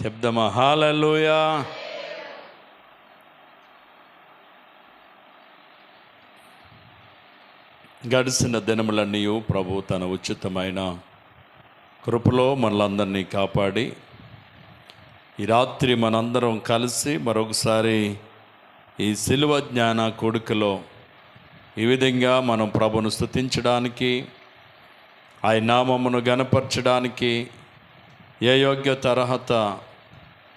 చెప్దామా? హల్లెలూయా. గడిచిన దినములన్నీ ప్రభు తన ఉచితమైన కృపలో మనలందరినీ కాపాడి ఈ రాత్రి మనందరం కలిసి మరొకసారి ఈ సిలువ జ్ఞాన కొడుకులో ఈ విధంగా మనం ప్రభును స్తుతించడానికి, ఆయన నామమును గణపరచడానికి ఏ యోగ్యత అర్హత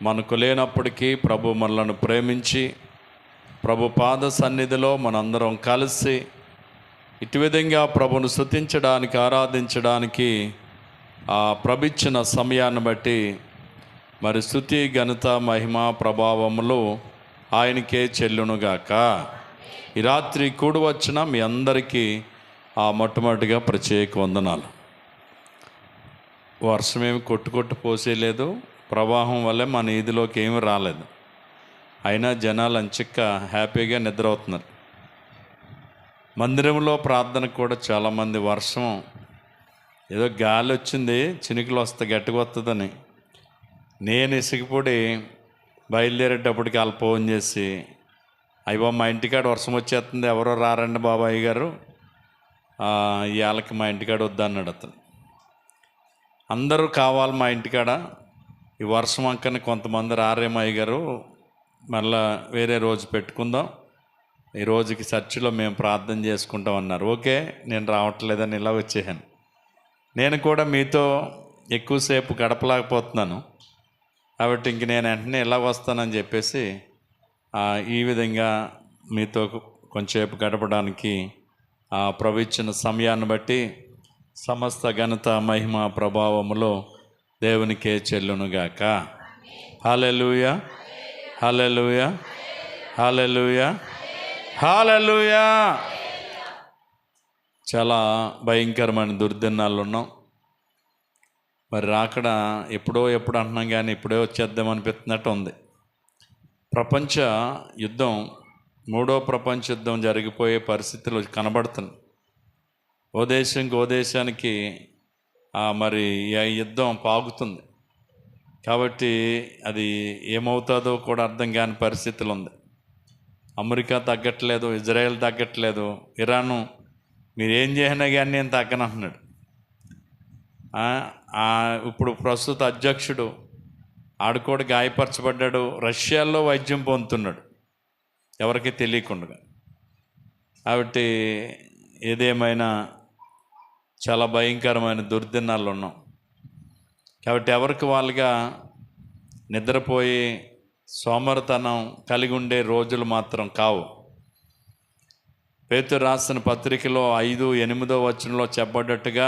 మనకు లేనప్పటికీ ప్రభు మనలను ప్రేమించి ప్రభు పాద సన్నిధిలో మనందరం కలిసి ఇటు విధంగా ప్రభును స్తుతించడానికి, ఆరాధించడానికి ఆ ప్రభిచ్చిన సమయాన్ని బట్టి మరి స్తుతి, ఘనత, మహిమ, ప్రభావములు ఆయనకే చెల్లునుగాక. ఈ రాత్రి కూడి వచ్చిన మీ అందరికీ ఆ మొట్టమొదటిగా ప్రత్యేక వందనాలు. వర్షం ఏమి కొట్టు పోసేయలేదు, ప్రవాహం వల్లే మన ఈదిలోకి ఏమి రాలేదు. అయినా జనాలు అంచిక్క హ్యాపీగా నిద్రవుతున్నారు. మందిరంలో ప్రార్థనకు కూడా చాలామంది వర్షం ఏదో గాలి వచ్చింది, చినుకులు వస్తే గట్టిగా వస్తుందని నేను ఇసుకపొడి బయలుదేరేటప్పటికి వాళ్ళు ఫోన్ చేసి, అయ్యో మా ఇంటికాడ వర్షం వచ్చేస్తుంది, ఎవరో రారండి బాబాయ్ గారు, ఇవాళకి మా ఇంటికాడ వద్దన్నాడు అతను. అందరూ కావాలి మా ఇంటికాడ, ఈ వర్షం అంకని కొంతమంది రారేమో అయ్య గారు, మళ్ళా వేరే రోజు పెట్టుకుందాం, ఈ రోజుకి చర్చిలో మేము ప్రార్థన చేసుకుంటాం అన్నారు. ఓకే, నేను రావట్లేదని ఇలా వచ్చేసాను. నేను కూడా మీతో ఎక్కువసేపు గడపలేకపోతున్నాను కాబట్టి ఇంక నేను వెంటనే ఇలా వస్తానని చెప్పేసి ఈ విధంగా మీతో కొంచెంసేపు గడపడానికి ప్రభు ఇచ్చిన సమయాన్ని బట్టి సమస్త ఘనత, మహిమ, ప్రభావములో దేవునికే చెల్లునుగాక. హల్లెలూయా, హల్లెలూయా, హల్లెలూయా, హల్లెలూయా. చాలా భయంకరమైన దుర్దినాలు ఉన్నాం. మరి రాకడ ఎప్పుడు అంటున్నాం కానీ ఇప్పుడే వచ్చేద్దాం అనిపిస్తున్నట్టు ఉంది. ప్రపంచ యుద్ధం, 3వ ప్రపంచ యుద్ధం జరిగిపోయే పరిస్థితులు కనబడుతుంది. ఓ దేశానికి మరి ఈ యుద్ధం పాగుతుంది. కాబట్టి అది ఏమవుతుందో కూడా అర్థం కాని పరిస్థితులు ఉంది. అమెరికా తగ్గట్లేదు, ఇజ్రాయెల్ తగ్గట్లేదు, ఇరాను మీరేం చేసినా కానీ నేను తగ్గనంటున్నాడు. ఇప్పుడు ప్రస్తుత అధ్యక్షుడు ఆడు కూడా గాయపరచబడ్డాడు, రష్యాలో వైద్యం పొందుతున్నాడు ఎవరికి తెలియకుండా. కాబట్టి ఏదేమైనా చాలా భయంకరమైన దుర్దినాలు ఉన్నాం. కాబట్టి ఎవరికి వాళ్ళుగా నిద్రపోయి సోమరితనం కలిగి ఉండే రోజులు మాత్రం కావు. పేతురు రాసిన పత్రికలో 5:8 వచనంలో చెప్పబడ్డట్టుగా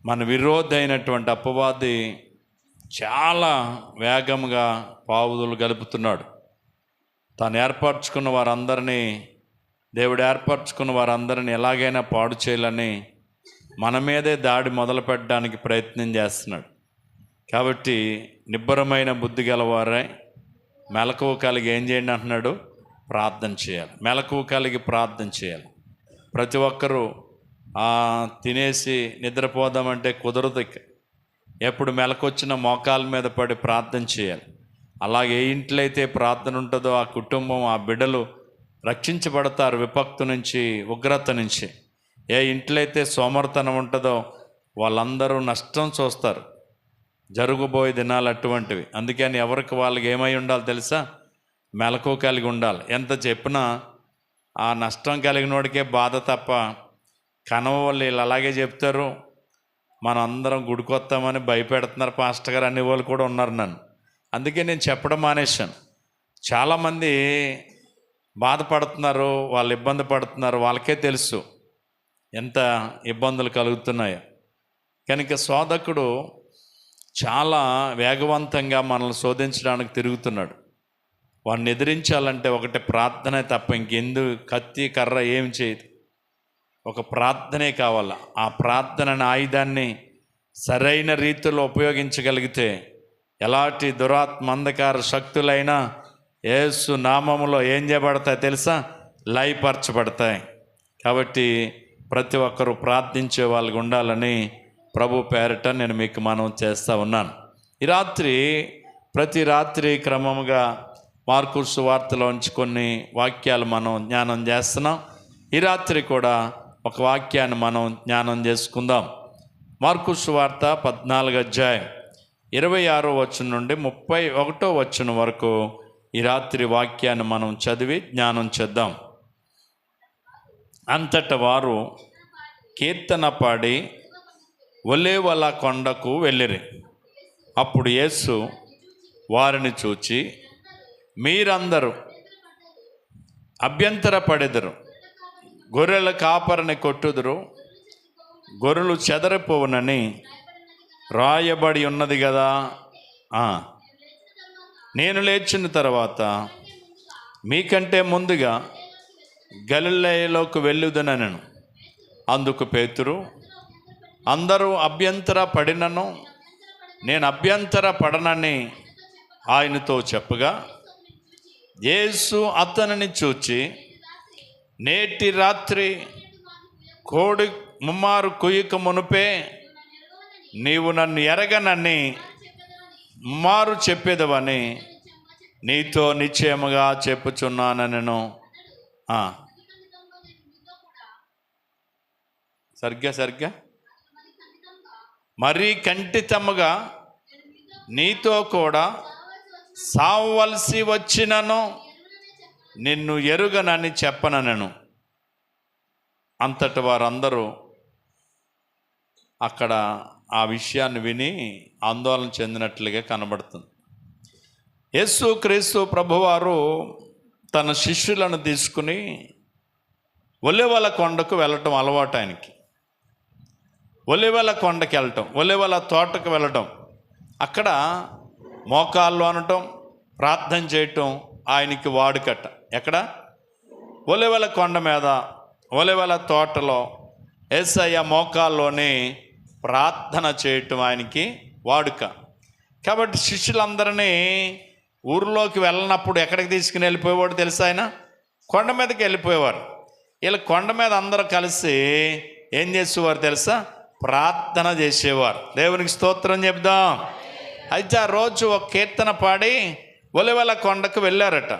మన విరోధి అయినటువంటి అపవాది చాలా వేగంగా పావుదులు గలుపుతున్నాడు. తాను ఏర్పరచుకున్న వారందరినీ, దేవుడు ఏర్పరచుకున్న వారందరినీ ఎలాగైనా పాడు చేయాలని మన మీదే దాడి మొదలు పెట్టడానికి ప్రయత్నం చేస్తున్నాడు. కాబట్టి నిబ్బరమైన బుద్ధి గలవారై మెలకువ కలిగి ఏం చేయండి అంటున్నాడు? ప్రార్థన చేయాలి. మెలకువ కలిగి ప్రార్థన చేయాలి. ప్రతి ఒక్కరూ తినేసి నిద్రపోదామంటే కుదరదు. ఎప్పుడు మెలకొచ్చిన మోకాల మీద పడి ప్రార్థన చేయాలి. అలాగే ఏ ఇంట్లో అయితే ప్రార్థన ఉంటుందో ఆ కుటుంబం, ఆ బిడ్డలు రక్షించబడతారు విపత్తు నుంచి, ఉగ్రత నుంచి. ఏ ఇంట్లో అయితే సోమరితనం ఉంటుందో వాళ్ళందరూ నష్టం చూస్తారు. జరగబోయే దినాలు అటువంటివి. అందుకని ఎవరికి వాళ్ళకి ఏమై ఉండాలి తెలుసా? మెలకువ కలిగి ఉండాలి. ఎంత చెప్పినా ఆ నష్టం కలిగినోడికే బాధ తప్ప కనవ వాళ్ళు వీళ్ళు అలాగే చెప్తారు, మనం అందరం గుడికొస్తామని భయపెడుతున్నారు పాస్టర్ గారు అనే వాళ్ళు కూడా ఉన్నారు నన్ను. అందుకే నేను చెప్పడం మానేశాను. చాలామంది బాధపడుతున్నారు, వాళ్ళు ఇబ్బంది పడుతున్నారు, వాళ్ళకే తెలుసు ఎంత ఇబ్బందులు కలుగుతున్నాయో. కనుక శోధకుడు చాలా వేగవంతంగా మనల్ని శోధించడానికి తిరుగుతున్నాడు. వాడిని ఎదిరించాలంటే ఒకటి ప్రార్థనే తప్ప ఇంకెందు కత్తి కర్ర ఏం చేయదు. ఒక ప్రార్థనే కావాల. ఆ ప్రార్థన ఆయుధాన్ని సరైన రీతిలో ఉపయోగించగలిగితే ఎలాంటి దురాత్మ అంధకార శక్తులైనా యేసు నామములో ఏం చేయబడతాయి తెలుసా? లయపరచబడతాయి. కాబట్టి ప్రతి ఒక్కరూ ప్రార్థించే వాళ్ళకి ఉండాలని ప్రభు పేరిట నేను మీకు మనవి చేస్తూ ఉన్నాను. ఈ రాత్రి ప్రతి రాత్రి క్రమముగా మార్కు సువార్తలోంచి కొన్ని వాక్యాలు మనం జ్ఞానం చేస్తున్నాం. ఈ రాత్రి కూడా ఒక వాక్యాన్ని మనం జ్ఞానం చేసుకుందాం. మార్కు సువార్త 14వ అధ్యాయం 26వ వచనం నుండి 31వ వచనం వరకు ఈ రాత్రి వాక్యాన్ని మనం చదివి జ్ఞానం చేద్దాం. అంతట వారు కీర్తన పాడి ఒలీవల కొండకు వెళ్ళిరి. అప్పుడు యేసు వారిని చూచి, మీరందరూ అభ్యంతరపడెదరు, గొర్రెల కాపరిని కొట్టుదురు, గొర్రెలు చెదరిపోవునని రాయబడి ఉన్నది కదా. నేను లేచిన తర్వాత మీకంటే ముందుగా గలిలయలోకి వెళ్ళుదనను. అందుకు పేతురు, అందరూ అభ్యంతర పడినను నేను అభ్యంతర పడనని ఆయనతో చెప్పగా, యేసు అతనిని చూచి, నేటి రాత్రి కోడి ముమ్మారు కుయ్యక మునుపే నీవు నన్ను ఎరగనని ముమ్మారు చెప్పేదవని నీతో నిశ్చయముగా చెప్పుచున్నానెను. సరిగ్గా మరీ ఖండితముగా నీతో కూడా సావవలసి వచ్చినను నిన్ను ఎరుగనని చెప్పనను. అంతటి వారందరూ అక్కడ ఆ విషయాన్ని విని ఆందోళన చెందినట్లుగా కనబడుతుంది. యేసు క్రీస్తు ప్రభువారు తన శిష్యులను తీసుకుని ఒలీవల కొండకు వెళ్ళటం అలవాటు ఆయనకి. ఒలీవల కొండకి వెళ్ళటం, ఒలీవల తోటకు వెళ్ళటం, అక్కడ మోకాళ్ళు అనటం, ప్రార్థన చేయటం ఆయనకి వాడుకట. ఎక్కడ? ఒలీవల కొండ మీద, ఒలీవల తోటలో యేసయ్య మోకాల్లోని ప్రార్థన చేయటం ఆయనకి వాడుక. కాబట్టి శిష్యులందరినీ ఊరిలోకి వెళ్ళినప్పుడు ఎక్కడికి తీసుకుని వెళ్ళిపోయేవాడు తెలుసా? ఆయన కొండ మీదకి వెళ్ళిపోయేవారు. వీళ్ళ కొండ మీద అందరూ కలిసి ఏం చేసేవారు తెలుసా? ప్రార్థన చేసేవారు. దేవునికి స్తోత్రం చెప్దాం. అయితే ఆ రోజు ఒక కీర్తన పాడి ఒలీవల కొండకు వెళ్ళారట.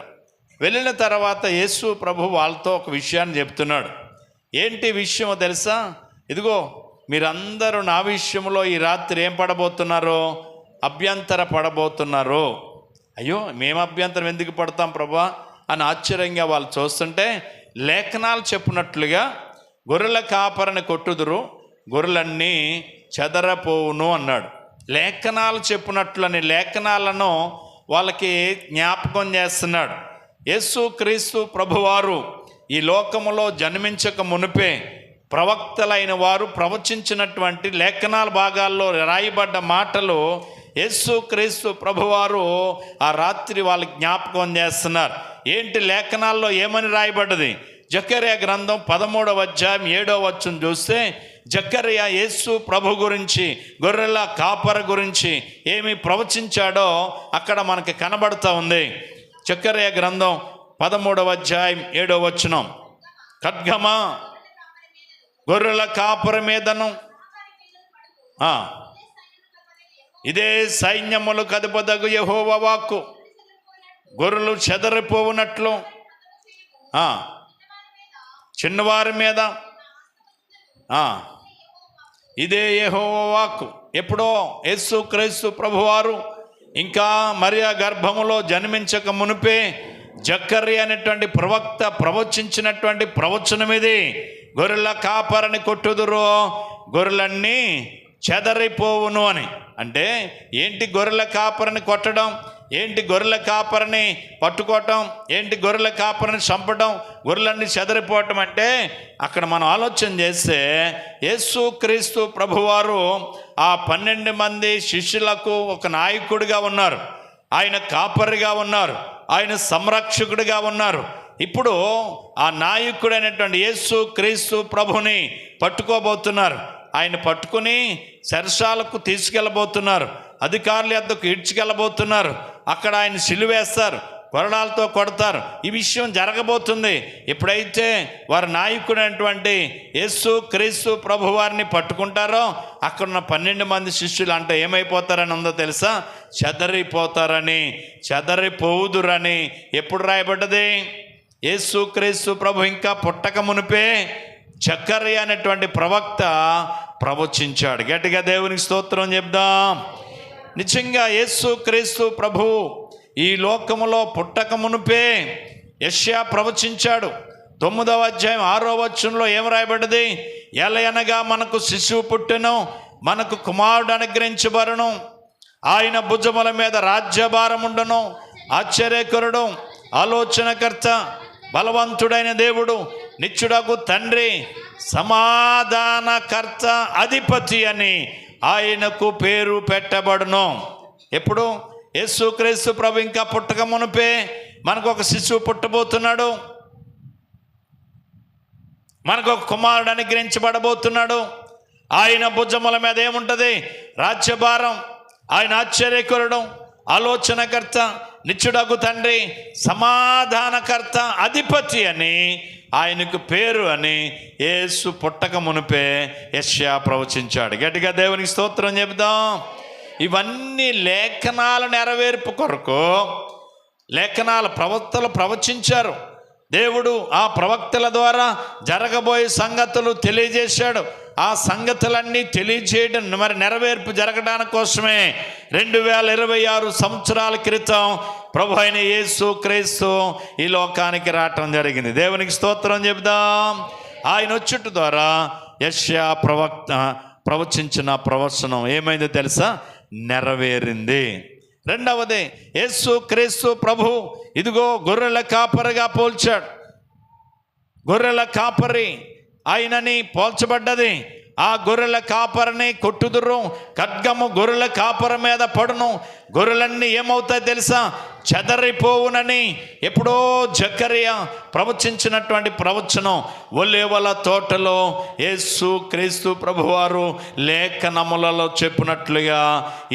వెళ్ళిన తర్వాత యేసు ప్రభు వాళ్ళతో ఒక విషయాన్ని చెప్తున్నాడు. ఏంటి విషయమో తెలుసా? ఇదిగో మీరందరూ నా విషయంలో ఈ రాత్రి ఏం పడబోతున్నారో? అభ్యంతర పడబోతున్నారు. అయ్యో, మేము అభ్యంతరం ఎందుకు పడతాం ప్రభా అని ఆశ్చర్యంగా వాళ్ళు చూస్తుంటే, లేఖనాలు చెప్పినట్లుగా గొర్రెల కాపరిని కొట్టుదురు, గొర్రెలన్నీ చెదరపోవును అన్నాడు. లేఖనాలు చెప్పినట్లని లేఖనాలను వాళ్ళకి జ్ఞాపకం చేస్తున్నాడు. యేసు క్రీస్తు ప్రభువారు ఈ లోకములో జన్మించక మునిపే ప్రవక్తలైన వారు ప్రవచించినటువంటి లేఖనాల భాగాల్లో రాయబడ్డ మాటలు యేసు క్రీస్తు ప్రభువారు ఆ రాత్రి వాళ్ళకి జ్ఞాపకం చేస్తున్నారు. ఏంటి లేఖనాల్లో ఏమని రాయబడ్డది? జకర్యా గ్రంథం 13వ అధ్యాయం 7వ వచనం చూస్తే, జకర్యా యేసు ప్రభు గురించి, గొర్రెల కాపర గురించి ఏమి ప్రవచించాడో అక్కడ మనకి కనబడుతూ ఉంది. జకర్యా గ్రంథం 13వ అధ్యాయం 7వ వచనం, ఖడ్గమా గొర్రెల కాపర మీదను ఇదే సైన్యములకు అధిపతగు యెహోవా వాక్కు, గొర్రెలు చెదరిపోవునట్లు చిన్నవారి మీద ఇదే యెహోవా వాక్కు. ఎప్పుడో యేసు క్రీస్తు ప్రభువారు ఇంకా మరియా గర్భములో జన్మించక మునిపే జకర్యా అనేటువంటి ప్రవక్త ప్రవచించినటువంటి ప్రవచనం ఇది. గొర్రెల కాపరిని కొట్టుదురు, గొర్రెలన్నీ చెదరిపోవును అని. అంటే ఏంటి గొర్రెల కాపరిని కొట్టడం? ఏంటి గొర్రెల కాపరిని పట్టుకోవటం? ఏంటి గొర్రెల కాపరిని చంపడం? గొర్రెలన్నీ చెదరిపోవటం అంటే అక్కడ మనం ఆలోచన చేస్తే యేసు క్రీస్తు ప్రభువారు ఆ 12 మంది శిష్యులకు ఒక నాయకుడిగా ఉన్నారు, ఆయన కాపరిగా ఉన్నారు, ఆయన సంరక్షకుడిగా ఉన్నారు. ఇప్పుడు ఆ నాయకుడైనటువంటి యేసు క్రీస్తు ప్రభుని పట్టుకోబోతున్నారు. ఆయన పట్టుకుని చెరసాలకు తీసుకెళ్ళబోతున్నారు, అధికారుల యొద్దకు ఈడ్చుకెళ్ళబోతున్నారు. అక్కడ ఆయన సిలువేస్తారు, కొరడాలతో కొడతారు. ఈ విషయం జరగబోతుంది. ఎప్పుడైతే వారి నాయకుడైనటువంటి యేసు క్రీస్తు ప్రభు వారిని పట్టుకుంటారో అక్కడున్న 12 మంది శిష్యులు అంటే ఏమైపోతారని ఉందో తెలుసా? చెదరిపోతారని, చెదరిపోవుదురని ఎప్పుడు రాయబడ్డది? యేసు క్రీస్తు ప్రభు ఇంకా పుట్టక మునిపే జకర్యా అనేటువంటి ప్రవక్త ప్రవచించాడు. గట్టిగా దేవునికి స్తోత్రం చెప్దాం. నిజంగా యేసు క్రీస్తు ప్రభు ఈ లోకములో పుట్టక మునిపే యెషయా ప్రవచించాడు. 9వ అధ్యాయం 6వ వచనంలో ఏం రాయబడ్డది? ఎలయనగా మనకు శిశువు పుట్టెను, మనకు కుమారుడు అనుగ్రహించబడును, ఆయన భుజముల మీద రాజ్యభారం ఉండును, ఆశ్చర్యకరుడు, ఆలోచనకర్త, బలవంతుడైన దేవుడు, నిత్యుడగు తండ్రి, సమాధానకర్త, అధిపతి అని ఆయనకు పేరు పెట్టబడును. ఎప్పుడు? యేసుక్రీస్తు ప్రభు ఇంకా పుట్టక మునిపే మనకు ఒక శిశువు పుట్టబోతున్నాడు, మనకు ఒక కుమారుడు అనుగ్రహించబడబోతున్నాడు. ఆయన భుజముల మీద ఏముంటుంది? రాజ్యభారం. ఆయన ఆశ్చర్యకరుడు, ఆలోచనకర్త, నిత్యుడగు తండ్రి, సమాధానకర్త, అధిపతి అని ఆయనకు పేరు అని యేసు పుట్టక మునిపే యెషయా ప్రవచించాడు. గట్టిగా దేవునికి స్తోత్రం చెబుదాం. ఇవన్నీ లేఖనాల నెరవేర్పు కొరకు లేఖనాల ప్రవక్తలు ప్రవచించారు. దేవుడు ఆ ప్రవక్తల ద్వారా జరగబోయే సంగతులు తెలియజేశాడు. ఆ సంగతులన్నీ తెలియజేయడం మరి నెరవేర్పు జరగడానికి కోసమే 2026 సంవత్సరాల క్రితం ప్రభు అయిన యేసు క్రీస్తు ఈ లోకానికి రావటం జరిగింది. దేవునికి స్తోత్రం చెబుదాం. ఆయన వచ్చుట ద్వారా యెషయా ప్రవక్త ప్రవచించిన ప్రవచనం ఏమైందో తెలుసా? నెరవేరింది. రెండవది, యేసు క్రీస్తు ప్రభు ఇదిగో గొర్రెల కాపరిగా పోల్చాడు. గొర్రెల కాపరి ఆయనని పోల్చబడ్డది. ఆ గొర్రెల కాపరిని కొట్టుదురు, ఖడ్గము గొర్రెల కాపరి మీద పడును, గొర్రెలన్నీ ఏమవుతాయి తెలుసా? చెదరిపోవునని ఎప్పుడో జకర్యా ప్రవచించినటువంటి ప్రవచనం ఒలీవల తోటలో యేసు క్రీస్తు ప్రభువారు లేఖనములలో చెప్పినట్లుగా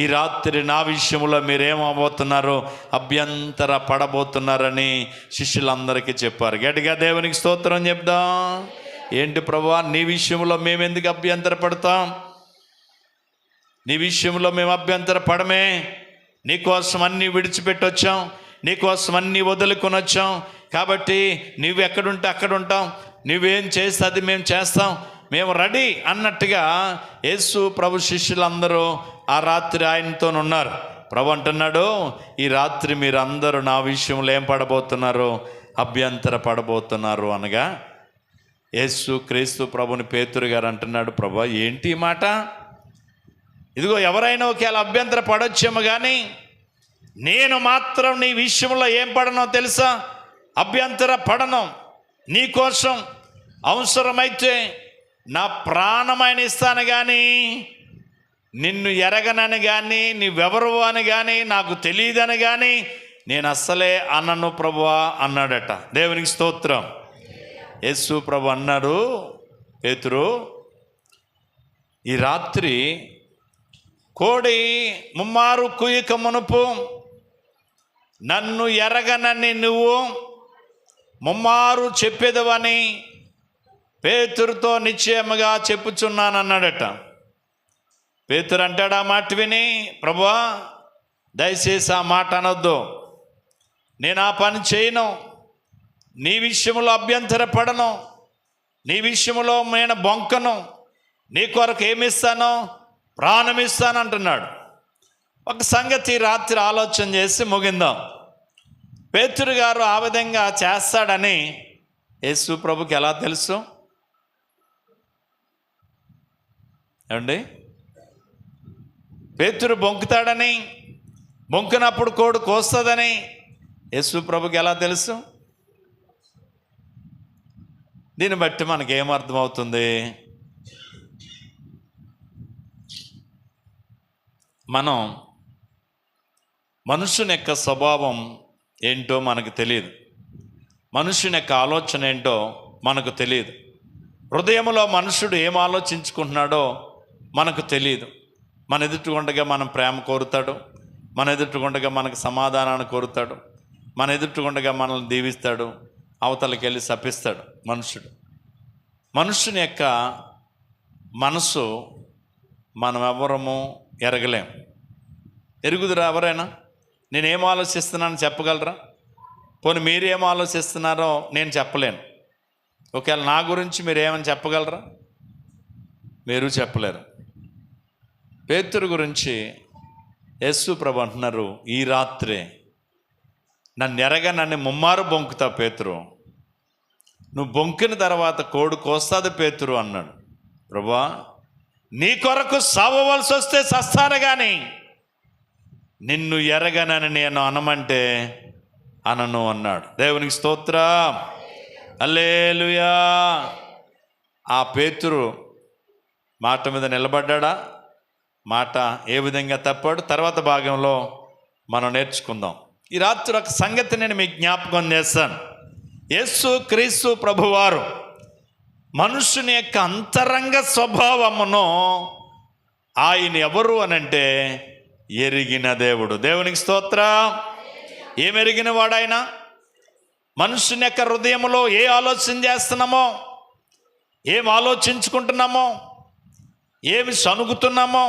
ఈ రాత్రి నా విషయంలో మీరేమబోతున్నారు? అభ్యంతర పడబోతున్నారని శిష్యులందరికీ చెప్పారు. గట్టిగా దేవునికి స్తోత్రం చెప్దాం. ఏంటి ప్రభువా, నీ విషయంలో మేము ఎందుకు అభ్యంతర పడతాం? నీ విషయంలో మేము అభ్యంతర పడమే. నీకోసం అన్నీ విడిచిపెట్టొచ్చాం, నీకోసం అన్నీ వదులుకొని వచ్చాం. కాబట్టి నువ్వు ఎక్కడుంటే అక్కడ ఉంటాం, నువ్వేం చేస్తే అది మేము చేస్తాం, మేము రెడీ అన్నట్టుగా యేసు ప్రభు శిష్యులందరూ ఆ రాత్రి ఆయనతో ఉన్నారు. ప్రభు అంటున్నాడు, ఈ రాత్రి మీరందరూ నా విషయంలో ఏం పడబోతున్నారు? అభ్యంతర పడబోతున్నారు అనగా యేసు క్రీస్తు ప్రభుని పేతురు గారు అంటున్నాడు, ప్రభు ఏంటి మాట? ఇదిగో ఎవరైనా ఒకవేళ అభ్యంతర పడొచ్చేమో కానీ నేను మాత్రం నీ విషయంలో ఏం పడనో తెలుసా? అభ్యంతర పడను. నీకోసం అవసరమైతే నా ప్రాణమైన ఇస్తాను కానీ నిన్ను ఎరగనని కానీ నువ్వెవరు అని కానీ నాకు తెలియదని కానీ నేను అస్సలే అనను ప్రభువా అన్నాడట. దేవునికి స్తోత్రం. యేసు ప్రభు అన్నాడు, పేతురు ఈ రాత్రి కోడి ముమ్మారు కుయ్యక మునుపు నన్ను ఎరగనని నువ్వు ముమ్మారు చెప్పేదవని పేతురుతో నిశ్చయముగా చెప్పుచున్నానన్నాడట. పేతురు అంటాడు ఆ మాట విని, ప్రభువా దయచేసి ఆ మాట అనొద్దు, నేను ఆ పని చేయను, నీ విషయంలో అభ్యంతర పడను, నీ విషయంలో నేను బొంకను, నీ కొరకు ఏమిస్తానో ప్రాణం ఇస్తాను అంటున్నాడు. ఒక సంగతి రాత్రి ఆలోచన చేసి ముగిందాం. పేతురు గారు ఆ విధంగా చేస్తాడని యేసు ప్రభుకి ఎలా తెలుసు? ఏమండి, పేతురు బొంకుతాడని, బొంకినప్పుడు కోడు కోస్తుందని యేసు ప్రభుకి ఎలా తెలుసు? దీన్ని బట్టి మనకేమర్థమవుతుంది? మనం మనుషుని యొక్క స్వభావం ఏంటో మనకు తెలియదు, మనుషుని యొక్క ఆలోచన ఏంటో మనకు తెలియదు, హృదయంలో మనుషుడు ఏం ఆలోచించుకుంటున్నాడో మనకు తెలియదు. మన ఎదుటిగుండగా మనం ప్రేమ కోరుతాడు, మన ఎదుటిగుండగా మనకు సమాధానాన్ని కోరుతాడు, మన ఎదుటికుండగా మనల్ని దీవిస్తాడు, అవతలకి వెళ్ళి శపిస్తాడు మనుషుడు. మనుషుని యొక్క మనసు మనం ఎవరము ఎరగలేం. ఎరుగుదురా ఎవరైనా? నేనేం ఆలోచిస్తున్నానని చెప్పగలరా? పోనీ మీరేం ఆలోచిస్తున్నారో నేను చెప్పలేను. ఒకవేళ నా గురించి మీరేమని చెప్పగలరా? మీరు చెప్పలేరు. పేతురు గురించి యేసు ప్రభు అంటున్నారు, ఈ రాత్రే నన్ను ముమ్మారు బొంకుతావు పేతురు, నువ్వు బొంకిన తర్వాత కోడి కోస్తాది పేతురు అన్నాడు. ప్రభువా, నీ కొరకు సావవలసి వస్తే చస్తాను కానీ నిన్ను ఎరగనని నేను అనమంటే అనను అన్నాడు. దేవునికి స్తోత్రం, హల్లెలూయా. ఆ పేతురు మాట మీద నిలబడ్డా? మాట ఏ విధంగా తప్పాడు తర్వాత భాగంలో మనం నేర్చుకుందాం. ఈ రాత్రి ఒక సంగతి నేను మీకు జ్ఞాపకం చేస్తాను. యేసు క్రీస్తు ప్రభువారు మనుషుని యొక్క అంతరంగ స్వభావమును ఆయన ఎవరు అనంటే ఎరిగిన దేవుడు. దేవునికి స్తోత్రం. ఏమెరిగిన వాడాయన? మనుషుని యొక్క హృదయంలో ఏ ఆలోచన చేస్తున్నామో, ఏం ఆలోచించుకుంటున్నామో, ఏమి సనుగుతున్నామో,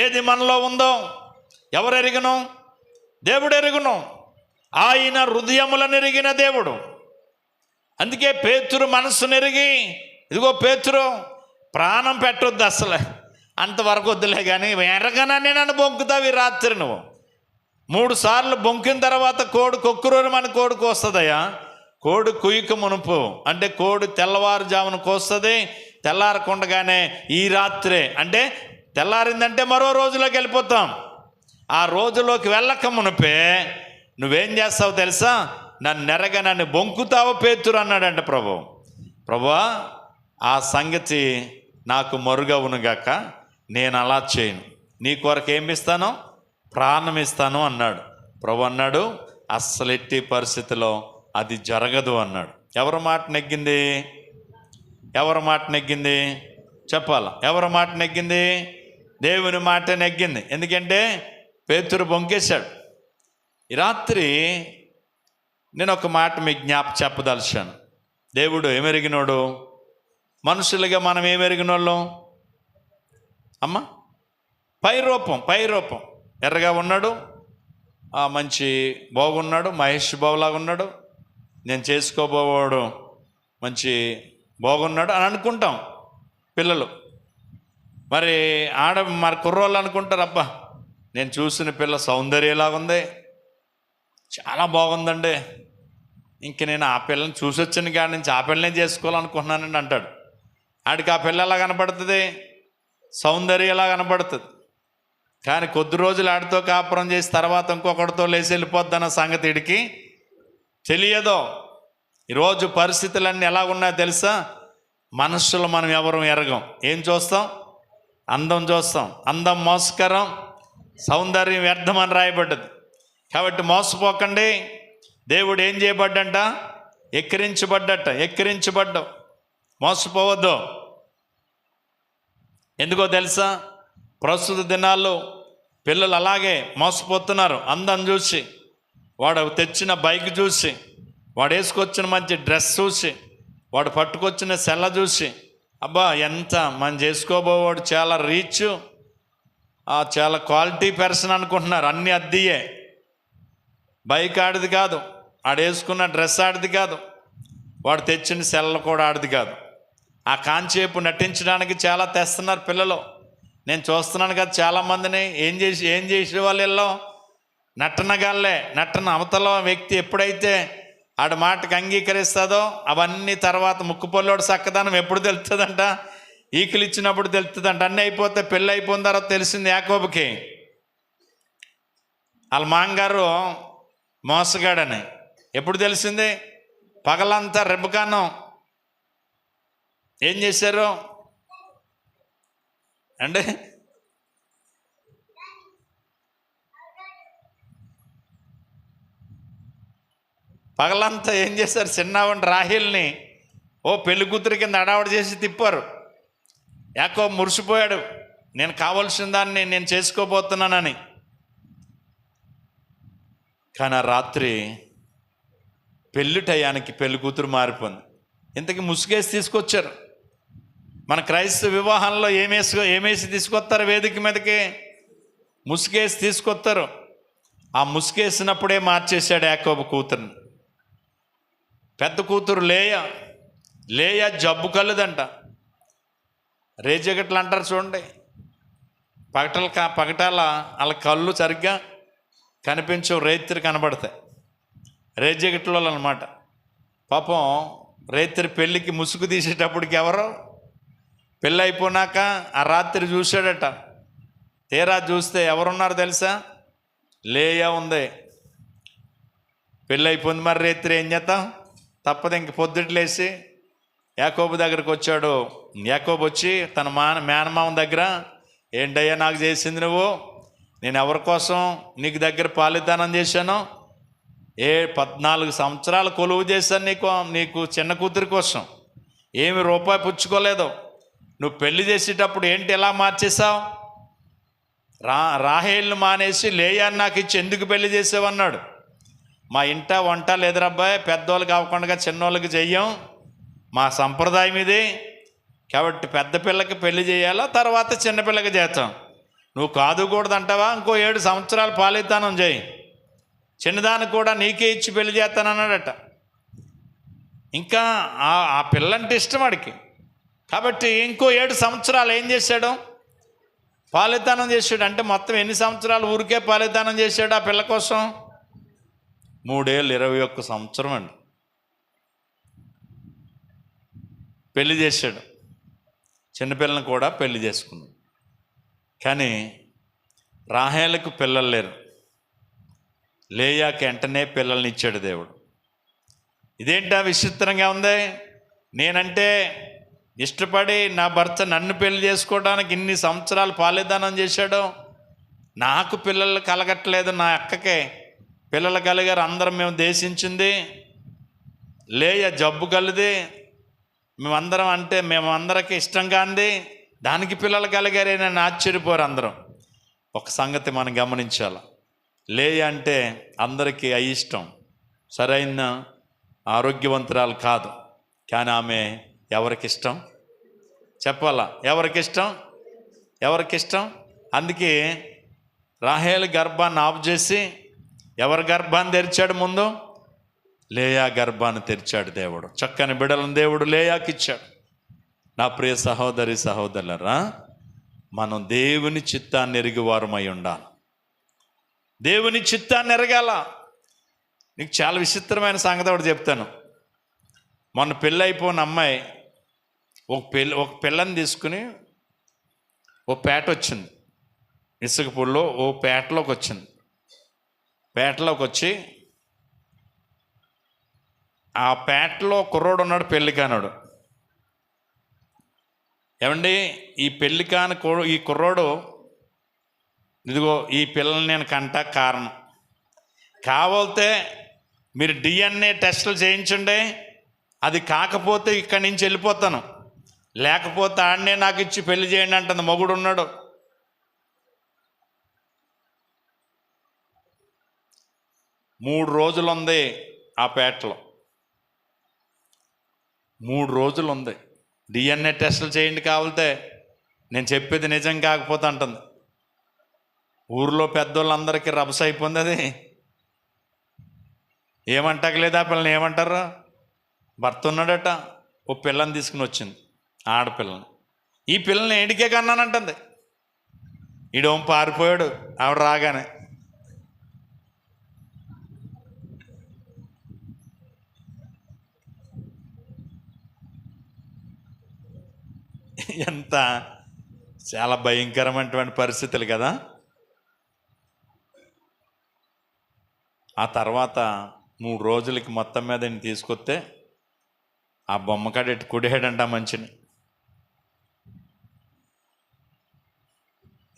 ఏది మనలో ఉందో ఎవరు ఎరిగను? దేవుడు ఎరుగును. ఆయన హృదయములను ఎరిగిన దేవుడు. అందుకే పేతురు మనస్సును ఎరిగి, ఇదిగో పేతురు ప్రాణం పెట్టొద్దు, అసలు అంతవరకు వద్దులే కానీ ఎరగనని నన్ను బొంకుతావు ఈ రాత్రి. నువ్వు 3 సార్లు బొంకిన తర్వాత కోడి కొక్కురోని మన కోడి కోస్తుందయ్యా. కోడి కుయ్యక మునుపు అంటే కోడి తెల్లవారుజామున కోస్తుంది. తెల్లారకుండగానే ఈ రాత్రే అంటే తెల్లారిందంటే మరో రోజులోకి వెళ్ళిపోతాం. ఆ రోజులోకి వెళ్ళక మునిపే నువ్వేం చేస్తావు తెలుసా? నన్ను బొంకుతావు పేతురు అన్నాడంట ప్రభు. ప్రభువా, ఆ సంగతి నాకు మరుగవునుగాక, నేను అలా చేయను, నీ కొరకు ఏమి ఇస్తాను? ప్రాణం ఇస్తాను అన్నాడు. ప్రభు అన్నాడు, అస్సలు ఎట్టి పరిస్థితిలో అది జరగదు అన్నాడు. ఎవరి మాట నెగ్గింది? ఎవరి మాట నెగ్గింది చెప్పాలా? ఎవరి మాట నెగ్గింది? దేవుని మాట నెగ్గింది. ఎందుకంటే పేతురు బొంకేశాడు. ఈ రాత్రి నేను ఒక మాట మీకు చెప్పదలిచాను. దేవుడు ఏమెరిగినోడు? మనుషులుగా మనం ఏమెరిగినోళ్ళం? అమ్మ, పై రూపం ఎర్రగా ఉన్నాడు, మంచి బాగున్నాడు, మహేష్ బాబులాగా ఉన్నాడు, నేను చేసుకోబోవాడు మంచి బాగున్నాడు అని అనుకుంటాం పిల్లలు. మరి కుర్రోళ్ళు అనుకుంటారు, అబ్బా నేను చూసిన పిల్ల సౌందర్యలాగా ఉంది, చాలా బాగుందండి, ఇంక నేను ఆ పిల్లని చూసొచ్చిన కాడి నుంచి ఆ పిల్లనే చేసుకోవాలనుకుంటున్నానండి అంటాడు. ఆడికి ఆ పిల్ల ఎలా కనపడుతుంది? సౌందర్యలా కనపడుతుంది. కానీ కొద్ది రోజులు ఆడితో కాపురం చేసి తర్వాత ఇంకొకటితో లేచి వెళ్ళిపోద్దన్న సంగతి వీడికి తెలియదో. ఈరోజు పరిస్థితులన్నీ ఎలా ఉన్నాయో తెలుసా? మనుషులు మనం ఎవరు ఎరగం. ఏం చూస్తాం? అందం చూస్తాం. అందం మోసకరం, సౌందర్యం వ్యర్థం అని రాయబడ్డది. కాబట్టి మోసపోకండి. దేవుడు ఏం చేయబడ్డంట? ఎక్కిరించబడ్డావు. మోసపోవద్దు. ఎందుకో తెలుసా? ప్రస్తుత దినాల్లో పిల్లలు అలాగే మోసపోతున్నారు. అందం చూసి, వాడు తెచ్చిన బైక్ చూసి, వాడు వేసుకొచ్చిన మంచి డ్రెస్ చూసి, వాడు పట్టుకొచ్చిన సెల్ల చూసి, అబ్బా ఎంత మనం చేసుకోబోవాడు చాలా రీచ్, చాలా క్వాలిటీ పర్సన్ అనుకుంటున్నారు. అన్నీ అద్దియే. బైక్ ఆడిది కాదు, ఆడు వేసుకున్న డ్రెస్ ఆడిది కాదు, వాడు తెచ్చిన సెల్ల కూడా ఆడిది కాదు. ఆ కాంచేపు నటించడానికి చాలా తెస్తున్నారు పిల్లలు. నేను చూస్తున్నాను కదా చాలామందిని. ఏం చేసే వాళ్ళు నటన అవతల వ్యక్తి ఎప్పుడైతే ఆడి మాటకు అంగీకరిస్తుందో అవన్నీ తర్వాత ముక్కుపొల్లోడు చక్కదనం ఎప్పుడు తెలుస్తుందంట? ఈకలు ఇచ్చినప్పుడు తెలుస్తుందంట. అన్నీ అయిపోతే పెళ్ళి అయిపోయిన తర్వాత తెలిసింది యాకోబుకి, వాళ్ళ మాంగారు మోసగాడని. ఎప్పుడు తెలిసింది? పగలంతా రెబ్బకానం ఏం చేశారు అంటే పగలంతా ఏం చేశారు? చిన్నవంటి రాహేల్ని పెళ్లి కూతురి కింద అడావడి చేసి తిప్పారు. యాకోబు మురిసిపోయాడు, నేను కావలసిన దాన్ని నేను చేసుకోబోతున్నానని. కానీ ఆ రాత్రి పెళ్లి టయానికి పెళ్లి కూతురు మారిపోయింది. ఇంతకీ ముసుగేసి తీసుకొచ్చారు. మన క్రైస్తవ వివాహంలో ఏమేసి తీసుకొస్తారు? వేదిక మీదకి ముసుగేసి తీసుకొస్తారు. ఆ ముసుగేసినప్పుడే మార్చేశాడు యాకోబు కూతురుని. పెద్ద కూతురు లేయ జబ్బు కలుదంట. రేజగట్లు అంటారు చూడండి, పగటాల వాళ్ళ కళ్ళు సరిగ్గా కనిపించవు, రేత్రి కనబడతాయి. రేజగట్లో అనమాట. పాపం రేత్రి పెళ్ళికి ముసుగు తీసేటప్పటికి ఎవరో పెళ్ళి అయిపోయినాక ఆ రాత్రి చూశాడట. తీరా చూస్తే ఎవరున్నారు తెలుసా? లేయా ఉంది. పెళ్ళి అయిపోయింది. మరి రేత్రి ఏం చేద్దాం? తప్పదు, ఇంక పొద్దుట్లేసి యాకోబు దగ్గరికి వచ్చాడు. యాకోబు వచ్చి తన మేనమామ దగ్గర, ఏంటయ్యా నాకు చేసింది నువ్వు? నేను ఎవరి కోసం నీకు దగ్గర పాలిదానం చేశాను? 14 సంవత్సరాలు కొలువు చేశాను నీకు చిన్న కూతురి కోసం. ఏమి రూపాయి పుచ్చుకోలేదు. నువ్వు పెళ్లి చేసేటప్పుడు ఏంటి ఎలా మార్చేశావు? రాహేల్ని మానేసి లేయాన్ని నాకు ఇచ్చి ఎందుకు పెళ్లి చేసావు అన్నాడు. మా ఇంట వంట లేదురబ్బాయి, పెద్దోళ్ళకి అవ్వకుండా చిన్నోళ్ళకి చెయ్యం, మా సంప్రదాయం ఇది. కాబట్టి పెద్ద పిల్లకి పెళ్లి చేయాలా, తర్వాత చిన్నపిల్లకి చేస్తాం. నువ్వు కాదుకూడదంటావా? ఇంకో 7 సంవత్సరాలు పాలిదానం చేయి, చిన్నదానికి కూడా నీకే ఇచ్చి పెళ్లి చేస్తానన్నాడట. ఇంకా ఆ పిల్లంటే ఇష్టం వాడికి. కాబట్టి ఇంకో 7 సంవత్సరాలు ఏం చేశాడు? పాలిదానం చేశాడు. అంటే మొత్తం ఎన్ని సంవత్సరాలు ఊరికే పాలిదానం చేశాడు ఆ పిల్ల కోసం? 3 ఏళ్ళు, 21 సంవత్సరం అండి. పెళ్లి చేశాడు. చిన్నపిల్లని కూడా పెళ్లి చేసుకున్నాడు. కానీ రాహేలుకు పిల్లలు లేరు. లేయాకి వెంటనే పిల్లల్ని ఇచ్చాడు దేవుడు. ఇదేంటా విచిత్రంగా ఉంది? నేనంటే ఇష్టపడి నా భర్త నన్ను పెళ్లి చేసుకోవడానికి ఇన్ని సంవత్సరాలు పాలిదానం చేశాడు, నాకు పిల్లలు కలగట్లేదు, నా అక్కకే పిల్లలు కలిగారు, అందరం మేము దేశించింది. లేయ జబ్బు కలిది, మేమందరికి ఇష్టం కాంది, దానికి పిల్లలు కలిగారే. నేను ఆశ్చర్యపోరు అందరం. ఒక సంగతి మనం గమనించాలి. లేయ అంటే అందరికీ అయిష్టం, సరైన ఆరోగ్యవంతురాలు కాదు. కానీ ఆమె ఎవరికిష్టం చెప్పాలా? ఎవరికిష్టం? అందుకే రాహేలు గర్భాన్ని ఆఫ్ చేసి ఎవరి గర్భాన్ని తెరిచాడు? ముందు లేయా గర్భాన్ని తెరిచాడు దేవుడు. చక్కని బిడ్డలను దేవుడు లేయాకి ఇచ్చాడు. నా ప్రియ సహోదరి సహోదరులారా, మనం దేవుని చిత్తాన్ని ఎరిగివారమై ఉండాలి. దేవుని చిత్తాన్ని ఎరగాల. నీకు చాలా విచిత్రమైన సంగతి ఒకటి చెప్తాను. మొన్న పెళ్ళి అయిపోయిన అమ్మాయి ఒక పిల్లని తీసుకుని ఓ పేట వచ్చింది, ఇసుక పుల్లో ఓ పేటలోకి వచ్చింది. పేటలోకి వచ్చి ఆ పేటలో కుర్రోడు ఉన్నాడు, పెళ్లి కానాడు. ఏమండి, ఈ పెళ్లి కాని ఈ కుర్రోడు, ఇదిగో ఈ పిల్లల్ని నేను కంటా కారణం, కావాలితే మీరు DNA టెస్టులు చేయించండి, అది కాకపోతే ఇక్కడి నుంచి వెళ్ళిపోతాను, లేకపోతే ఆడనే నాకు ఇచ్చి పెళ్లి చేయండి అంటుంది. మొగుడు ఉన్నాడు. మూడు రోజులు ఉంది ఆ పేటలో, 3 రోజులు ఉంది. DNA టెస్టులు చేయండి కావాలితే, నేను చెప్పేది నిజం కాకపోతే అంటుంది. ఊర్లో పెద్దోళ్ళందరికీ రభస అయిపోయింది. అది ఏమంటగలేదు. ఆ పిల్లని ఏమంటారు? భర్త ఉన్నాడట, ఓ పిల్లని తీసుకుని వచ్చింది, ఆడపిల్లని. ఈ పిల్లని ఏడికే కన్నానంటుంది. ఈడోం పారిపోయాడు ఆవిడ రాగానే. ఎంత చాలా భయంకరమైనటువంటి పరిస్థితులు కదా. ఆ తర్వాత 3 రోజులకి మొత్తం మీద నేను తీసుకొస్తే ఆ బొమ్మకాడెట్టు కుడిహాడంట మంచిని.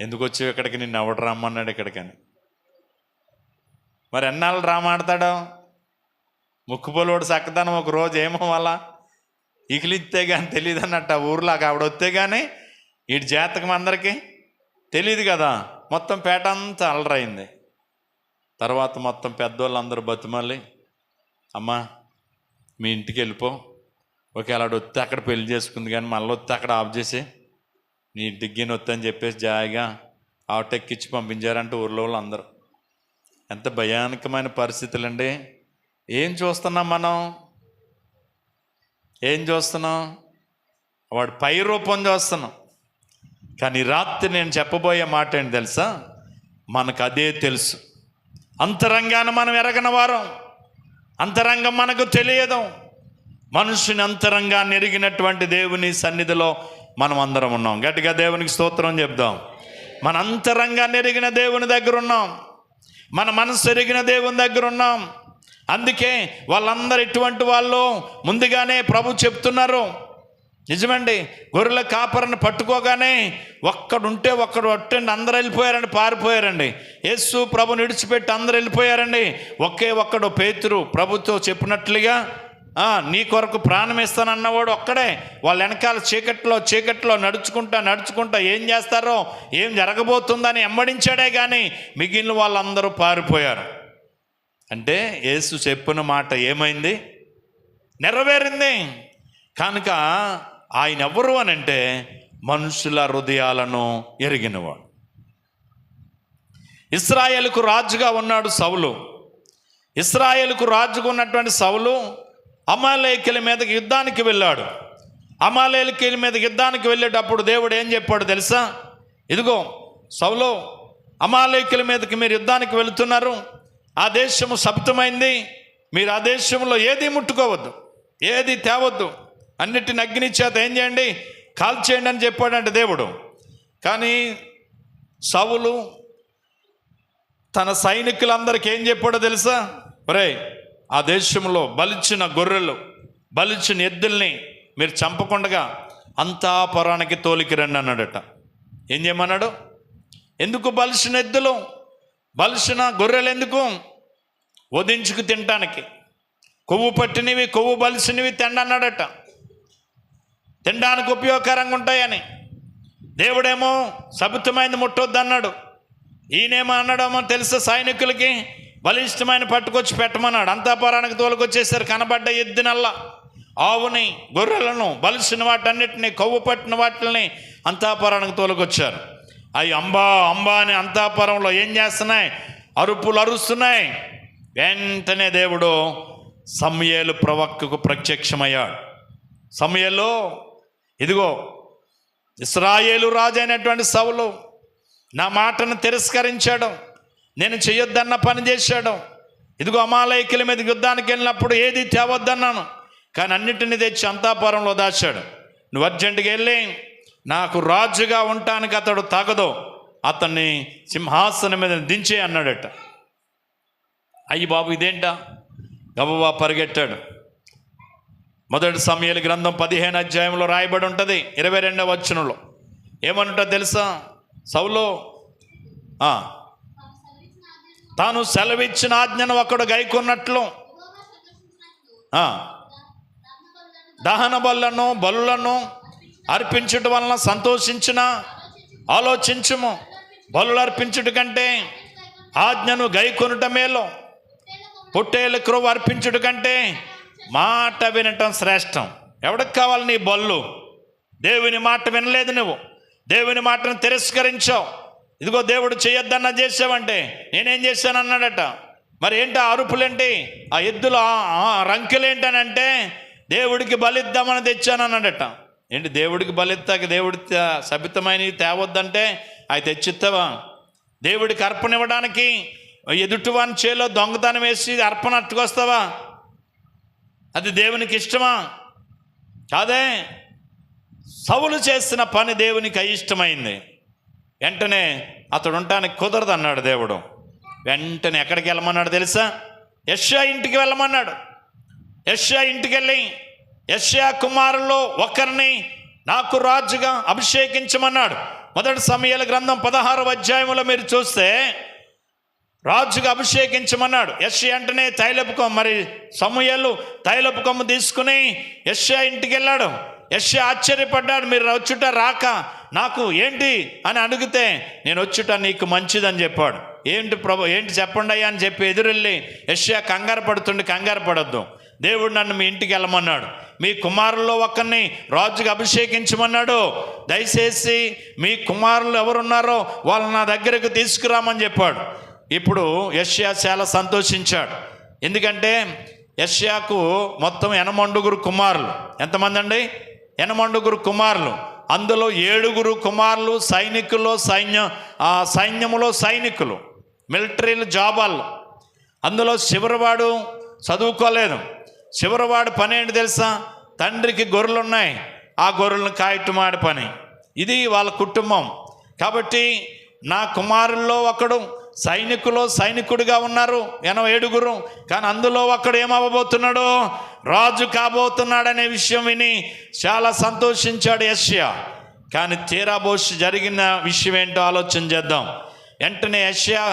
ఎందుకు వచ్చావు ఇక్కడికి, నిన్ను ఎవడు రమ్మన్నాడు ఇక్కడికని. మరి ఎన్నాళ్ళు రామాడతాడు? ముక్కుపోలోడు చక్కదనం ఒక రోజు ఏమో వాళ్ళ ఇకిలిస్తే కానీ తెలియదు అన్నట్టు. ఆ ఊర్లోకి ఆవిడ వస్తే కానీ వీడి జాతకం అందరికీ తెలియదు కదా. మొత్తం పేట అంతా అలరైంది. తర్వాత మొత్తం పెద్దోళ్ళందరూ బతిమల్లి, అమ్మా మీ ఇంటికి వెళ్ళిపో, ఒకవేళ వస్తే అక్కడ పెళ్లి చేసుకుంది, కానీ మళ్ళీ వస్తే అక్కడ ఆఫ్ చేసి నీ ఇంటికి వద్దని చెప్పేసి జాయిగా ఆటెక్కిచ్చి పంపించారంటే ఊర్లో వాళ్ళు అందరూ. ఎంత భయానకమైన పరిస్థితులండి. ఏం చూస్తున్నాం మనం? ఏం చూస్తున్నాం? వాడు పై రూపం చూస్తున్నాం. కానీ రాత్రి నేను చెప్పబోయే మాట ఏంటి తెలుసా? మనకు అదే తెలుసు. అంతరంగాన మనం ఎరగని వారం, అంతరంగం మనకు తెలియదు. మనుషుని అంతరంగాన్ని ఎరిగినటువంటి దేవుని సన్నిధిలో మనం అందరం ఉన్నాం. గట్టిగా దేవునికి స్తోత్రం చెప్దాం. మన అంతరంగాన్ని ఎరిగిన దేవుని దగ్గర ఉన్నాం, మన మనసు ఎరిగిన దేవుని దగ్గర ఉన్నాం. అందుకే వాళ్ళందరూ ఎటువంటి వాళ్ళు ముందుగానే ప్రభు చెప్తున్నారు. నిజమండి, గొర్రెల కాపరిని పట్టుకోగానే ఒక్కడుంటే ఒక్కడు ఒట్టండి అందరూ వెళ్ళిపోయారండి, పారిపోయారండి. యేసు ప్రభుని విడిచిపెట్టి అందరూ వెళ్ళిపోయారండి. ఒకే ఒక్కడు పేతురు ప్రభుతో చెప్పినట్లుగా నీ కొరకు ప్రాణం ఇస్తానన్నవాడు ఒక్కడే. వాళ్ళ వెనకాల చీకట్లో నడుచుకుంటా ఏం చేస్తారో, ఏం జరగబోతుందని వెంబడించాడే కానీ మిగిలిన వాళ్ళందరూ పారిపోయారు. అంటే యేసు చెప్పిన మాట ఏమైంది? నెరవేరింది. కనుక ఆయన ఎవరు అని అంటే మనుషుల హృదయాలను ఎరిగినవాడు. ఇశ్రాయేలుకు రాజుగా ఉన్నాడు సౌలు. ఇశ్రాయేలుకు రాజుగా ఉన్నటువంటి సౌలు అమాలేకీయుల మీదకి యుద్ధానికి వెళ్ళాడు. అమాలేకీయుల మీదకి యుద్ధానికి వెళ్ళేటప్పుడు దేవుడు ఏం చెప్పాడు తెలుసా? ఇదిగో సౌలు, అమాలేకీయుల మీదకి మీరు యుద్ధానికి వెళుతున్నారు, ఆ దేశము శపితమైంది, మీరు ఆ దేశంలో ఏది ముట్టుకోవద్దు, ఏది తేవద్దు, అన్నిటిని అగ్ని చేత ఏం చేయండి, కాల్చేయండి అని చెప్పాడంటే దేవుడు. కానీ సౌలు తన సైనికులందరికీ ఏం చెప్పాడో తెలుసా? ఒరేయ్, ఆ దేశంలో బలిచిన గొర్రెలు, బలిచిన ఎద్దుల్ని మీరు చంపకుండా అంతాపురానికి తోలికి రండి అన్నాడట. ఏం చేయమన్నాడు? ఎందుకు బలిసిన ఎద్దులు, బలిసిన గొర్రెలు ఎందుకు? వధించుకు తినటానికి. కొవ్వు పట్టినవి, కొవ్వు బలిసినవి తిండి అన్నాడట. తినడానికి ఉపయోగకరంగా ఉంటాయని. దేవుడేమో శపితమైంది ముట్టొద్దు అన్నాడు. ఈయనేమో అన్నాడేమో తెలుసా, సైనికులకి బలిష్టమైన పట్టుకొచ్చి పెట్టమన్నాడు. అంతాపురానికి తోలుకొచ్చేసారు. కనబడ్డ ఎద్దునల్లా, ఆవుని, గొర్రెలను, బలిసిన వాటన్నిటిని, కొవ్వు పట్టిన వాటిని అంతాపురానికి తోలుకొచ్చారు. అవి అంబా అని అంతాపురంలో ఏం చేస్తున్నాయి? అరుపులు అరుస్తున్నాయి. వెంటనే దేవుడు సమూయేలు ప్రవక్తకు ప్రత్యక్షమయ్యాడు. సమూయేలు, ఇదిగో ఇశ్రాయేలు రాజు అయినటువంటి సౌలు నా మాటను తిరస్కరించాడు, నేను చేయొద్దన్న పని చేశాడు. ఇదిగో అమాలేకీయుల మీద యుద్ధానికి వెళ్ళినప్పుడు ఏది తేవద్దన్నాను, కానీ అన్నిటిని తెచ్చి అంతాపురంలో దాచాడు. నువ్వు అర్జెంటుగా వెళ్ళి నాకు రాజుగా ఉండటానికి అతడు తగదు, అతన్ని సింహాసనం మీద దించే అన్నాడట. అయ్యి బాబు ఇదేంటా? గబగబా పరిగెట్టాడు. మొదటి సమూయేలు గ్రంథం 15వ అధ్యాయంలో రాయబడి ఉంటుంది, 22వ వచనంలో ఏమంటుందో తెలుసా? సౌలు తాను సెలవిచ్చిన ఆజ్ఞను ఒకడు గైకొన్నట్లు దహన బలులను అర్పించుట వలన సంతోషించిన ఆలోచించుము. బలులు అర్పించుట కంటే ఆజ్ఞను గైకొనుట మేలు, పొట్టేల క్రొవ్వు అర్పించుట కంటే మాట వినటం శ్రేష్టం. ఎవడికి కావాలి నీ బళ్ళు? దేవుని మాట వినలేదు, నువ్వు దేవుని మాటను తిరస్కరించావు. ఇదిగో దేవుడు చేయొద్దన్న చేసావంటే నేనేం చేశాను అన్నాడట. మరి ఏంటి ఆ అరుపులేంటి, ఆ ఎద్దులు రంకెలేంటనంటే దేవుడికి బలిద్దామని తెచ్చాను అన్నాడట. ఏంటి దేవుడికి బలిద్దాక దేవుడి శపితమైనవి తేవద్దంటే అవి తెచ్చిస్తావా? దేవుడికి అర్పణ ఇవ్వడానికి ఎదుటివాని చేలో దొంగతనం వేసి అర్పణ అట్టుకొస్తావా? అది దేవునికి ఇష్టమా? కాదే. సౌలు చేసిన పని దేవునికి అయిష్టమైంది. వెంటనే అతడు ఉండటానికి కుదరదు అన్నాడు దేవుడు. వెంటనే ఎక్కడికి వెళ్ళమన్నాడు తెలుసా? యెషయా ఇంటికి వెళ్ళమన్నాడు. యెషయా ఇంటికి వెళ్ళి యెషయా కుమారుల్లో ఒకరిని నాకు రాజుగా అభిషేకించమన్నాడు. మొదటి సమూయేలు గ్రంథం 16వ అధ్యాయంలో మీరు చూస్తే రాజుగా అభిషేకించమన్నాడు. యెషయా వెంటనే తైలపు కొమ్ము, మరి సమూయేలు తైలపు కొమ్ము తీసుకుని యెషయా ఇంటికి వెళ్ళాడు. యెషయా ఆశ్చర్యపడ్డాడు, మీరు వచ్చుట రాక నాకు ఏంటి అని అడిగితే, నేను వచ్చుట నీకు మంచిదని చెప్పాడు. ఏంటి ప్రభు, ఏంటి చెప్పండి అయ్యా అని చెప్పి ఎదురెళ్ళి యెషయా కంగారు పడుతుండే, కంగారు పడొద్దు, దేవుడు నన్ను మీ ఇంటికి వెళ్ళమన్నాడు, మీ కుమారుల్లో ఒకరిని రాజుగా అభిషేకించమన్నాడు, దయచేసి మీ కుమారులు ఎవరున్నారో వాళ్ళు నా దగ్గరకు తీసుకురామని చెప్పాడు. ఇప్పుడు యెషయా చాలా సంతోషించాడు. ఎందుకంటే యెషయాకు మొత్తం 8 కుమారులు. ఎంతమంది అండి? 8 కుమారులు. అందులో 7 కుమారులు సైన్యములో సైనికులు, మిలిటరీలు, జాబాలు. అందులో చివరివాడు చదువుకోలేదు. చివరివాడు పని ఏంటి తెలుసా? తండ్రికి గొర్రెలు ఉన్నాయి, ఆ గొర్రెలను కాయటమాడి పని. ఇది వాళ్ళ కుటుంబం. కాబట్టి నా కుమారుల్లో ఒకడు సైనికుడిగా ఉన్నారు 87, కానీ అందులో ఒకడు ఏమవ్వబోతున్నాడు? రాజు కాబోతున్నాడనే విషయం విని చాలా సంతోషించాడు యెషయా. కానీ తీరాబోష్ జరిగిన విషయం ఏంటో ఆలోచన చేద్దాం. వెంటనే యెషయా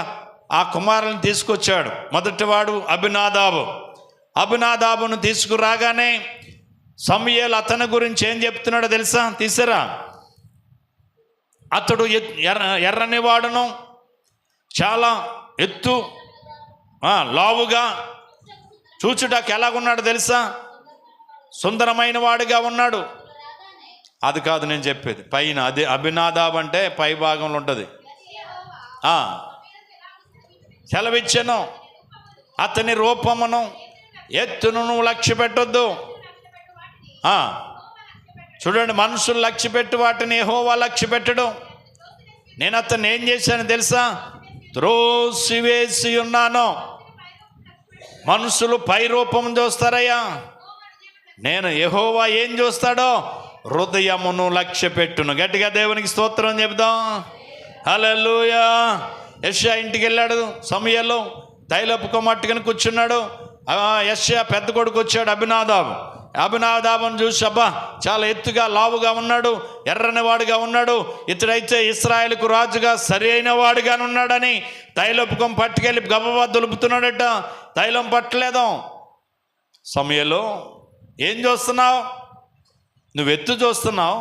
ఆ కుమారులను తీసుకొచ్చాడు. మొదటివాడు అబినాదాబును తీసుకురాగానే సమూయేలు అతని గురించి ఏం చెప్తున్నాడో తెలుసా? తీసారా? అతడు ఎర్రని వాడును, చాలా ఎత్తు, లావుగా, చూచుటకు ఎలాగున్నాడు తెలుసా? సుందరమైన వాడిగా ఉన్నాడు. అది కాదు నేను చెప్పేది, పైన. అది అబినాదాబ్ అంటే పై భాగంలో ఉంటుంది. సెలవిచ్చాను, అతని రూపమును ఎత్తును నువ్వు లక్ష్య పెట్టొద్దు. చూడండి, మనుషులు లక్ష్య పెట్టి వాటిని యెహోవా లక్ష్య పెట్టడం. నేను అతన్ని ఏం చేశాను తెలుసా? త్రోసివేసి ఉన్నాను. మనుషులు పై రూపం చూస్తారయ్యా, నేను యెహోవా ఏం చూస్తాడో హృదయమును లక్ష్య పెట్టును. గట్టిగా దేవునికి స్తోత్రం చెబుదాం. హల్లెలూయా. యెషయా ఇంటికి వెళ్ళాడు. సమూయేలు తైలపు కొమ్మట్టుకుని కూర్చున్నాడు. యెషయా పెద్ద కొడుకు వచ్చాడు అబినాదాబును చూసి, అబ్బా చాలా ఎత్తుగా లావుగా ఉన్నాడు, ఎర్రని వాడుగా ఉన్నాడు, ఇతడైతే ఇశ్రాయేలుకు రాజుగా సరి అయిన వాడుగా ఉన్నాడని తైలపుకం పట్టుకెళ్ళి గబగబా దులుపుతున్నాడట. తైలం పట్టలేదు. సమూయేలు ఏం చూస్తున్నావు? నువ్వు ఎత్తు చూస్తున్నావు,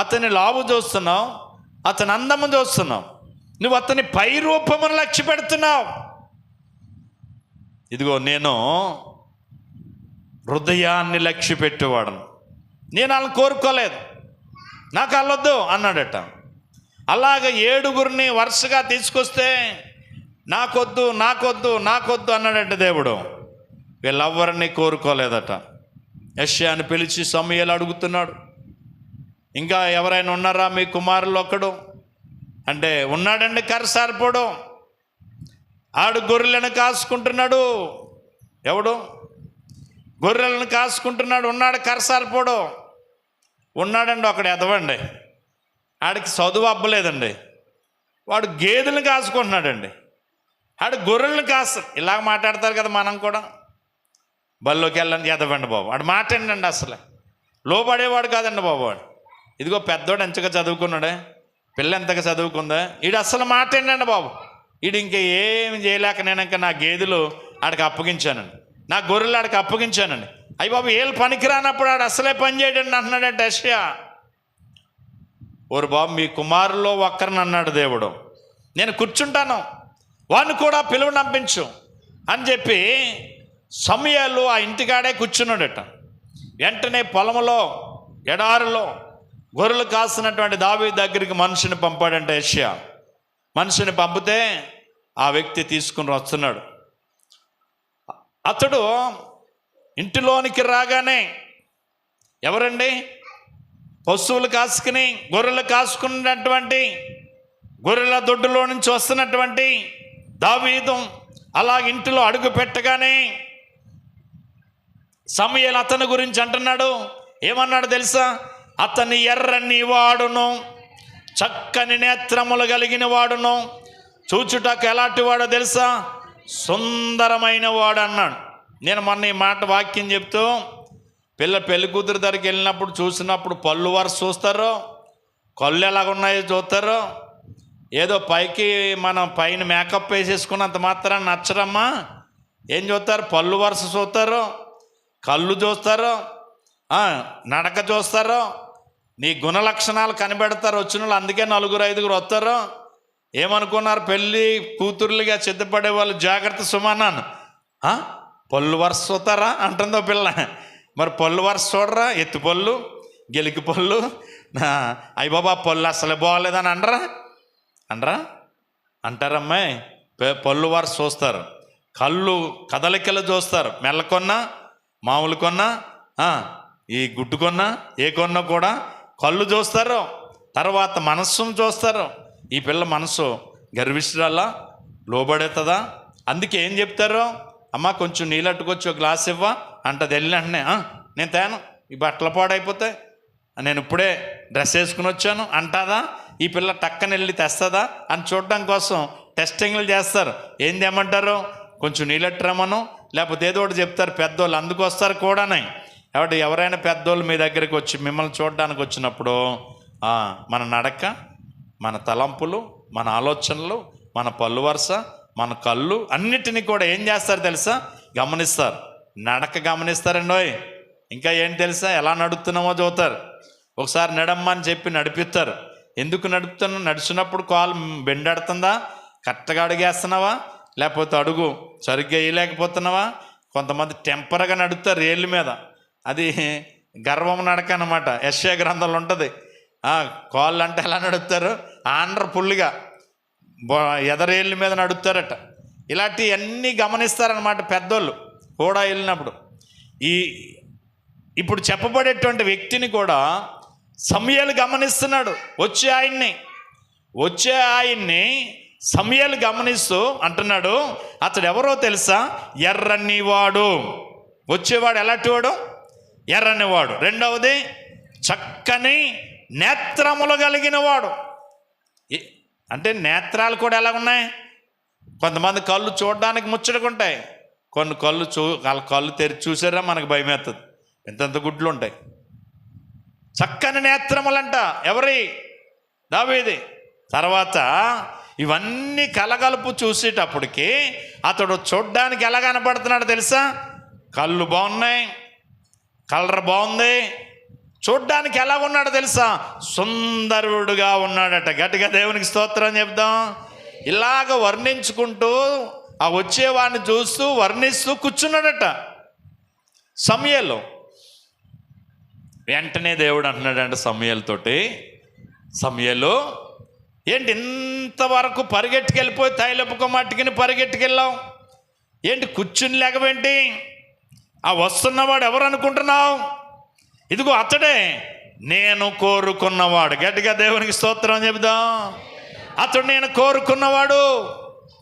అతని లావు చూస్తున్నావు, అతని అందము చూస్తున్నావు, నువ్వు అతని పై రూపమును లక్ష్య పెడుతున్నావు. ఇదిగో నేను హృదయాన్ని లక్ష్య పెట్టేవాడను, నేను వాళ్ళని కోరుకోలేదు, నాకు అల్లొద్దు అన్నాడట. అలాగ 7 వరుసగా తీసుకొస్తే నాకొద్దు అన్నాడట దేవుడు. వీళ్ళెవ్వరిని కోరుకోలేదట. యెషయాని పిలిచి సమూయేలు అడుగుతున్నాడు, ఇంకా ఎవరైనా ఉన్నారా మీ కుమారులు ఒకడు అంటే? ఉన్నాడండి, కరసారిపోడు, ఆడు గొర్రెలను కాసుకుంటున్నాడు. ఎవడు? గొర్రెలను కాసుకుంటున్నాడు, ఉన్నాడు, కరసారిపోడు ఉన్నాడండి. ఒకడు ఎదవండి, ఆడికి చదువు అబ్బలేదండి, వాడు గేదెలను కాసుకుంటున్నాడండి, ఆడు గొర్రెలను ఇలాగ మాట్లాడతారు కదా మనం కూడా. బల్లోకి వెళ్ళండి, ఎదవండి బాబు, ఆడు మాట్లాడండి, అసలు లోపడేవాడు కాదండి బాబు వాడు. ఇదిగో పెద్దోడు ఎంతగా చదువుకున్నాడే, పిల్ల ఎంతగా చదువుకుందా, వీడు అసలు మాట్లాడండి బాబు, వీడు ఇంకా ఏమి చేయలేక నేను ఇంకా నా గేదెలు ఆడికి అప్పగించానండి, నా గొర్రెలు ఆడికి అప్పగించానండి. అయ్యి బాబు ఏళ్ళు పనికిరానప్పుడు ఆడు అసలే పని చేయడండి అంటున్నాడంటే యెషయా. ఓరు బాబు, మీ కుమారుల్లో ఒక్కరిని అన్నాడు దేవుడు, నేను కూర్చుంటాను, వాడిని కూడా పిలువనంపించు అని చెప్పి సమూయేలు ఆ ఇంటికాడే కూర్చున్నాడట. వెంటనే పొలంలో ఎడారిలో గొర్రెలు కాస్తున్నటువంటి దావీదు దగ్గరికి మనిషిని పంపాడంట యెషయా. మనిషిని పంపితే ఆ వ్యక్తి తీసుకుని వస్తున్నాడు. అతడు ఇంటిలోనికి రాగానే, ఎవరండి? పశువులు కాసుకుని గొర్రెలు కాసుకున్నటువంటి గొర్రెల దొడ్డులో నుంచి వస్తున్నటువంటి దావీదు అలా ఇంటిలో అడుగు పెట్టగానే సమూయేలు అతని గురించి అంటున్నాడు. ఏమన్నాడు తెలుసా? అతని ఎర్రని వాడును, చక్కని నేత్రములు కలిగిన వాడును, చూచుటకు ఎలాంటి వాడో తెలుసా? సుందరమైన వాడు అన్నాడు. నేను మొన్న ఈ మాట వాక్యం చెప్తూ, పెళ్లి కూతురు దగ్గరికి వెళ్ళినప్పుడు చూసినప్పుడు పళ్ళు వరుస చూస్తారో, కళ్ళు ఎలాగున్నాయో చూస్తారో, ఏదో పైకి మనం పైన మేకప్ వేసేసుకున్నంత మాత్రాన్ని నచ్చరమ్మా. ఏం చూస్తారు? పళ్ళు వరుస చూస్తారో, కళ్ళు చూస్తారో, నడక చూస్తారు, నీ గుణ లక్షణాలు కనిపెడతారు వచ్చిన వాళ్ళు. అందుకే 4-5 వస్తారు. ఏమనుకున్నారు? పెళ్ళి కూతుర్లుగా సిద్ధపడే వాళ్ళు జాగ్రత్త సుమన్నాను. పళ్ళు వరుస చూస్తారా అంటుందో పిల్ల. మరి పళ్ళు వరుస చూడరా? ఎత్తు పళ్ళు, గెలికి పళ్ళు, అయ్య బాబా పళ్ళు అసలు బాగోలేదని అనరా అంటారమ్మాయి. పళ్ళు వరుస చూస్తారు, కళ్ళు కదలికలు చూస్తారు. మెల్లకొన్నా, మామూలు కొన్నా, ఈ గుడ్డు కొన్నా, ఏ కొన్నా కూడా కళ్ళు చూస్తారు. తర్వాత మనస్సును చూస్తారు. ఈ పిల్ల మనసు గర్విష్ఠురాలా, లోబడేస్తుందా? అందుకే ఏం చెప్తారు? అమ్మ కొంచెం నీళ్ళట్టుకొచ్చి ఒక గ్లాస్ ఇవ్వా అంటది. వెళ్ళిన వెంటనే నేను తేను, ఈ బట్టల పాడైపోతాయి, నేను ఇప్పుడే డ్రెస్ వేసుకుని వచ్చాను అంటాదా? ఈ పిల్ల టక్కన వెళ్ళి తెస్తుందా అని చూడడం కోసం టెస్టింగ్లు చేస్తారు. ఏం చేయమంటారు? కొంచెం నీళ్ళట్టురమ్మను, లేకపోతే ఏదో ఒకటి చెప్తారు పెద్దోళ్ళు. అందుకు వస్తారు కూడానే. కాబట్టి ఎవరైనా పెద్దోళ్ళు మీ దగ్గరికి వచ్చి మిమ్మల్ని చూడడానికి వచ్చినప్పుడు మన నడక, మన తలంపులు, మన ఆలోచనలు, మన పళ్ళు వరుస, మన కళ్ళు అన్నిటినీ కూడా ఏం చేస్తారు తెలుసా? గమనిస్తారు. నడక గమనిస్తారండోయ్. ఇంకా ఏంటి తెలుసా? ఎలా నడుపుతున్నామో చూస్తారు. ఒకసారి నడమ్మా అని చెప్పి నడిపిస్తారు. ఎందుకు నడుపుతున్నావు? నడిచినప్పుడు కాలు బెండాడుతుందా? కరెక్ట్గా అడుగేస్తున్నావా? లేకపోతే అడుగు సరిగ్గా వేయలేకపోతున్నావా? కొంతమంది టెంపర్గా నడుపుతారు రేళ్ళ మీద. అది గర్వం నడక అన్నమాట. యెషయా గ్రంథంలో ఉంటుంది. కాళ్ళు అంటే ఎలా నడుపుతారు? ఆండ్ర పుల్లిగా ఎదరేళ్ళ మీద నడుపుతారట. ఇలాంటివన్నీ గమనిస్తారనమాట పెద్దోళ్ళు కూడా వెళ్ళినప్పుడు. ఇప్పుడు చెప్పబడేటువంటి వ్యక్తిని కూడా సమూయేలు గమనిస్తున్నాడు. వచ్చే ఆయన్ని సమూయేలు గమనిస్తూ అంటున్నాడు, అతడు ఎవరో తెలుసా? ఎర్రనివాడు. వచ్చేవాడు ఎలాంటివాడు? ఎర్రనివాడు. రెండవది చక్కని నేత్రములు కలిగిన వాడు. అంటే నేత్రాలు కూడా ఎలా ఉన్నాయి? కొంతమంది కళ్ళు చూడడానికి ముచ్చటకుంటాయి, కొన్ని వాళ్ళ కళ్ళు తెరిచి చూసారా మనకు భయం వేస్తుంది. ఎంతెంత గుడ్లు ఉంటాయి. చక్కని నేత్రములంట. ఎవరి? దావీది. తర్వాత ఇవన్నీ కలగలుపు చూసేటప్పటికి అతడు చూడ్డానికి ఎలా కనపడుతున్నాడు తెలుసా? కళ్ళు బాగున్నాయి, కలర్ బాగుంది, చూడ్డానికి ఎలా ఉన్నాడు తెలుసా? సుందరుడుగా ఉన్నాడట. గట్టిగా దేవునికి స్తోత్రం చెప్దాం. ఇలాగ వర్ణించుకుంటూ ఆ వచ్చేవాడిని చూస్తూ వర్ణిస్తూ కూర్చున్నాడట సమూయేలు. వెంటనే దేవుడు అంటున్నాడంట సమూయేలుతోటి, సమూయేలు ఏంటి ఇంతవరకు పరిగెట్టుకెళ్ళిపోయి తైలపు మట్టికిని పరిగెట్టుకెళ్ళావు? ఏంటి కూర్చుని లేకవేంటి? ఆ వస్తున్నవాడు ఎవరు అనుకుంటున్నావు? ఇదిగో అతడే నేను కోరుకున్నవాడు. గట్టిగా దేవునికి స్తోత్రం చెబుదాం. అతడు నేను కోరుకున్నవాడు.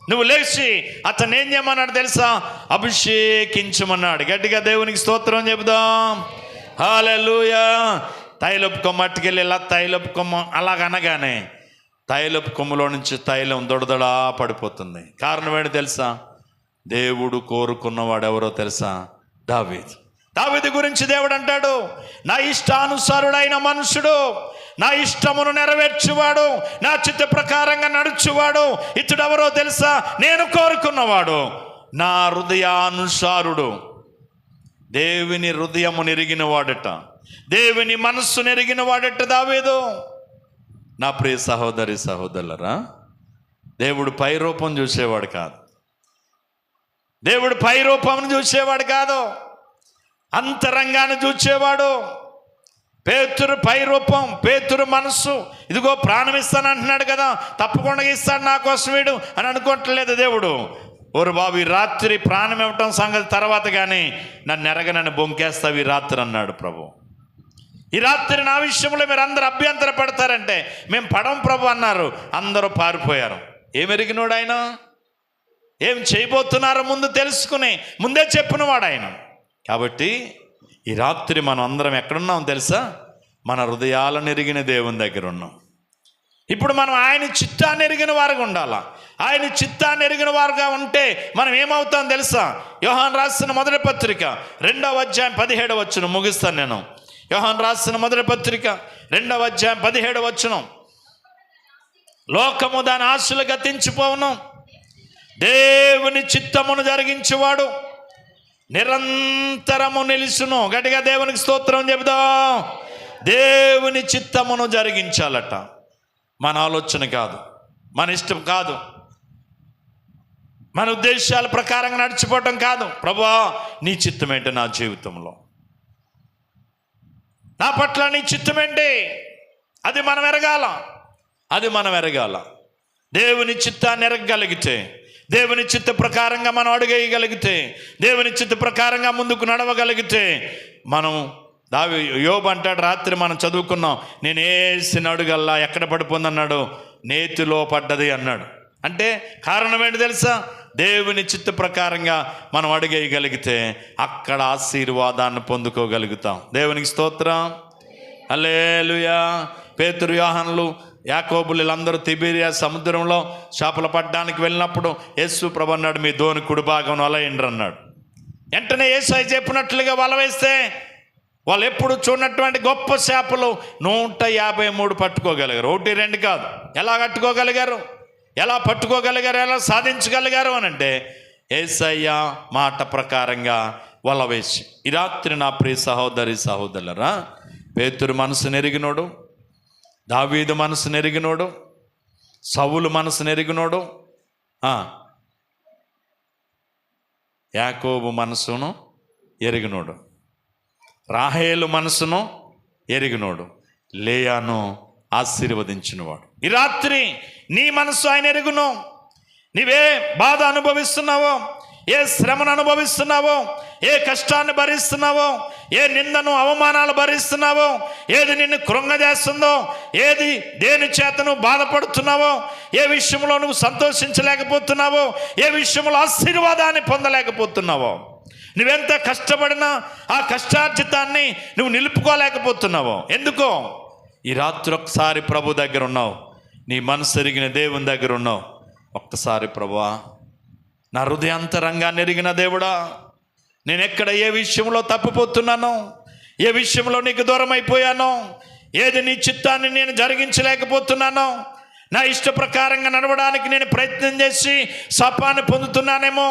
నువ్వు లేచి అతను ఏం చేయమన్నాడు తెలుసా? అభిషేకించమన్నాడు. గట్టిగా దేవునికి స్తోత్రం చెబుదాం. హల్లెలూయా. తైలపు కొమ్మట్టుకెళ్ళి ఇలా తైలపు కొమ్మ అలాగనగానే తైలపు కొమ్మలో నుంచి తైలం దొడదడా పడిపోతుంది. కారణం ఏంటి తెలుసా? దేవుడు కోరుకున్నవాడు ఎవరో తెలుసా? దావీదు గురించి దేవుడు అంటాడు, నా ఇష్టానుసారుడైన మనుషుడు, నా ఇష్టమును నెరవేర్చువాడు, నా చిత్త ప్రకారంగా నడుచువాడు. ఇతడెవరో తెలుసా? నేను కోరుకున్నవాడు, నా హృదయానుసారుడు. దేవుని హృదయము నెరిగిన వాడట, దేవుని మనస్సు నెరిగిన వాడట దావీదు. నా ప్రియ సహోదరి సహోదరులరా, దేవుడు పై రూపం చూసేవాడు కాదు. దేవుడు పై రూపం చూసేవాడు కాదు, అంతరంగాన్ని చూసేవాడు. పేతురు పై రూపం, పేతురు మనస్సు. ఇదిగో ప్రాణం ఇస్తాను అంటున్నాడు కదా, తప్పకుండా ఇస్తాడు నా కోసం వీడు అని అనుకోవట్లేదు దేవుడు. ఓరు బాబు, ఈ రాత్రి ప్రాణం ఇవ్వటం సంగతి తర్వాత, కానీ నన్ను ఎరగనని బొంకేస్తావు ఈ రాత్రి అన్నాడు ప్రభు. ఈ రాత్రి నా విషయంలో మీరు అందరూ అభ్యంతర పడతారంటే మేము పడం ప్రభు అన్నారు. అందరూ పారిపోయారు. ఏమెరిగినోడు ఆయన? ఏం చేయబోతున్నారో ముందు తెలుసుకుని ముందే చెప్పినవాడు ఆయన. కాబట్టి ఈ రాత్రి మనం అందరం ఎక్కడున్నాం తెలుసా? మన హృదయాలను ఎరిగిన దేవుని దగ్గర ఉన్నాం. ఇప్పుడు మనం ఆయన చిత్తాన్ని ఎరిగిన వారుగా ఉండాలా. ఆయన చిత్తాన్ని ఎరిగిన వారుగా ఉంటే మనం ఏమవుతాం తెలుసా? యోహాను రాసిన మొదటి పత్రిక 2వ అధ్యాయం 17వ వచనం ముగిస్తాను నేను. యోహాను రాసిన మొదటి పత్రిక 2వ అధ్యాయం 17వ వచనం, లోకము దాని ఆశలు గతించిపోవును, దేవుని చిత్తమును జరిగించేవాడు నిరంతరము నిలుచును. గట్టిగా దేవునికి స్తోత్రం చెబుదాం. దేవుని చిత్తమును జరిగించాలట. మన ఆలోచన కాదు, మన ఇష్టం కాదు, మన ఉద్దేశాల ప్రకారంగా నడిచిపోవటం కాదు. ప్రభువా నీ చిత్తమేంటి నా జీవితంలో, నా పట్ల నీ చిత్తమేంటి, అది మనం ఎరగాల. దేవుని చిత్తాన్ని ఎరగగలిగితే, దేవుని చిత్త ప్రకారంగా మనం అడుగేయగలిగితే, దేవుని చిత్త ప్రకారంగా ముందుకు నడవగలిగితే, మనం యోబు అంటాడు, రాత్రి మనం చదువుకున్నాం, నేను వేసిన అడుగల్లా ఎక్కడ పడిపోందన్నాడు, నేతిలో పడ్డది అన్నాడు. అంటే కారణం ఏంటి తెలుసా? దేవుని చిత్త ప్రకారంగా మనం అడుగేయగలిగితే అక్కడ ఆశీర్వాదాన్ని పొందుకోగలుగుతాం. దేవునికి స్తోత్రం. హల్లెలూయా. పేతురు, యోహానులు, యాకోబులు వీళ్ళందరూ తిబెరియా సముద్రంలో చేపలు పట్టడానికి వెళ్ళినప్పుడు యేసు ప్రభు అన్నాడు, మీ దోని కుడి భాగం వలయండి అన్నాడు. వెంటనే యేసయ్య చెప్పినట్లుగా వల వేస్తే వాళ్ళు ఎప్పుడు చూడనటువంటి గొప్ప చేపలు 153 పట్టుకోగలిగారు. 1, 2 కాదు. ఎలా కట్టుకోగలిగారు, ఎలా పట్టుకోగలిగారు, ఎలా సాధించగలిగారు అని అంటే యేసయ్య మాట ప్రకారంగా వల వేసి. ఈ రాత్రి నా ప్రియ సహోదరి సహోదరులరా, పేతురు మనసు నెరిగినోడు, దావీదు మనసు నెరిగినోడు, సౌలు మనసు నెరిగినోడు, యాకోబు మనసును ఎరిగినోడు, రాహేలు మనసును ఎరిగినోడు, లేయాను ఆశీర్వదించినవాడు. ఈ రాత్రి నీ మనసు ఆయన ఎరుగును. నీవే బాధ అనుభవిస్తున్నావో, ఏ శ్రమను అనుభవిస్తున్నావో, ఏ కష్టాన్ని భరిస్తున్నావో, ఏ నిందను అవమానాలు భరిస్తున్నావో, ఏది నిన్ను కృంగజేస్తుందో, ఏది దేని చేత నువ్వు బాధపడుతున్నావో, ఏ విషయంలో నువ్వు సంతోషించలేకపోతున్నావో, ఏ విషయంలో ఆశీర్వాదాన్ని పొందలేకపోతున్నావో, నువ్వెంత కష్టపడినా ఆ కష్టార్జితాన్ని నువ్వు నిలుపుకోలేకపోతున్నావో ఎందుకో? ఈ రాత్రి ఒక్కసారి ప్రభు దగ్గర ఉన్నావు, నీ మనసు ఎరిగిన దేవుని దగ్గర ఉన్నావు. ఒక్కసారి ప్రభువా, నా హృదయాంతరంగాన్ని ఎరిగిన దేవుడా, నేను ఎక్కడ ఏ విషయంలో తప్పిపోతున్నానో, ఏ విషయంలో నీకు దూరం అయిపోయానో, ఏది నీ చిత్తాన్ని నేను జరిగించలేకపోతున్నానో, నా ఇష్ట ప్రకారంగా నడవడానికి నేను ప్రయత్నం చేసి శాపాన్ని పొందుతున్నానేమో,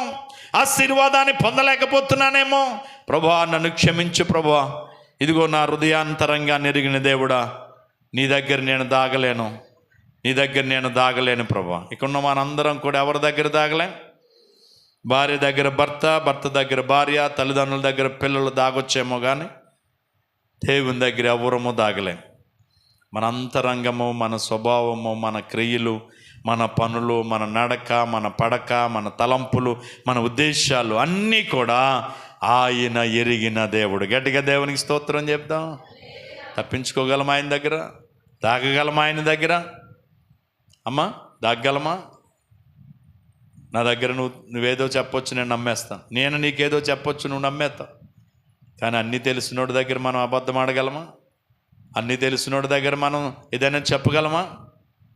ఆశీర్వాదాన్ని పొందలేకపోతున్నానేమో, ప్రభువా నన్ను క్షమించు ప్రభువా. ఇదిగో నా హృదయాంతరంగాన్ని ఎరిగిన దేవుడా, నీ దగ్గర నేను దాగలేను, నీ దగ్గర నేను దాగలేను ప్రభువా. ఇక్కడ మనందరం కూడా ఎవరి దగ్గర దాగలేం? భార్య దగ్గర భర్త, భర్త దగ్గర భార్య, తల్లిదండ్రుల దగ్గర పిల్లలు దాగొచ్చేమో కానీ దేవుని దగ్గర ఎవరము దాగలేం. మన అంతరంగము, మన స్వభావము, మన క్రియలు, మన పనులు, మన నడక, మన పడక, మన తలంపులు, మన ఉద్దేశాలు అన్నీ కూడా ఆయన ఎరిగిన దేవుడు. గట్టిగా దేవునికి స్తోత్రం చెప్దాం. తప్పించుకోగలం ఆయన దగ్గర? దాగగలం ఆయన దగ్గర? అమ్మా దాగగలమా? నా దగ్గర నువ్వేదో చెప్పొచ్చు, నేను నమ్మేస్తాను. నేను నీకేదో చెప్పొచ్చు, నువ్వు నమ్మేస్తావు. కానీ అన్నీ తెలిసినోడి దగ్గర మనం అబద్ధం ఆడగలమా? అన్నీ తెలిసినోడి దగ్గర మనం ఏదైనా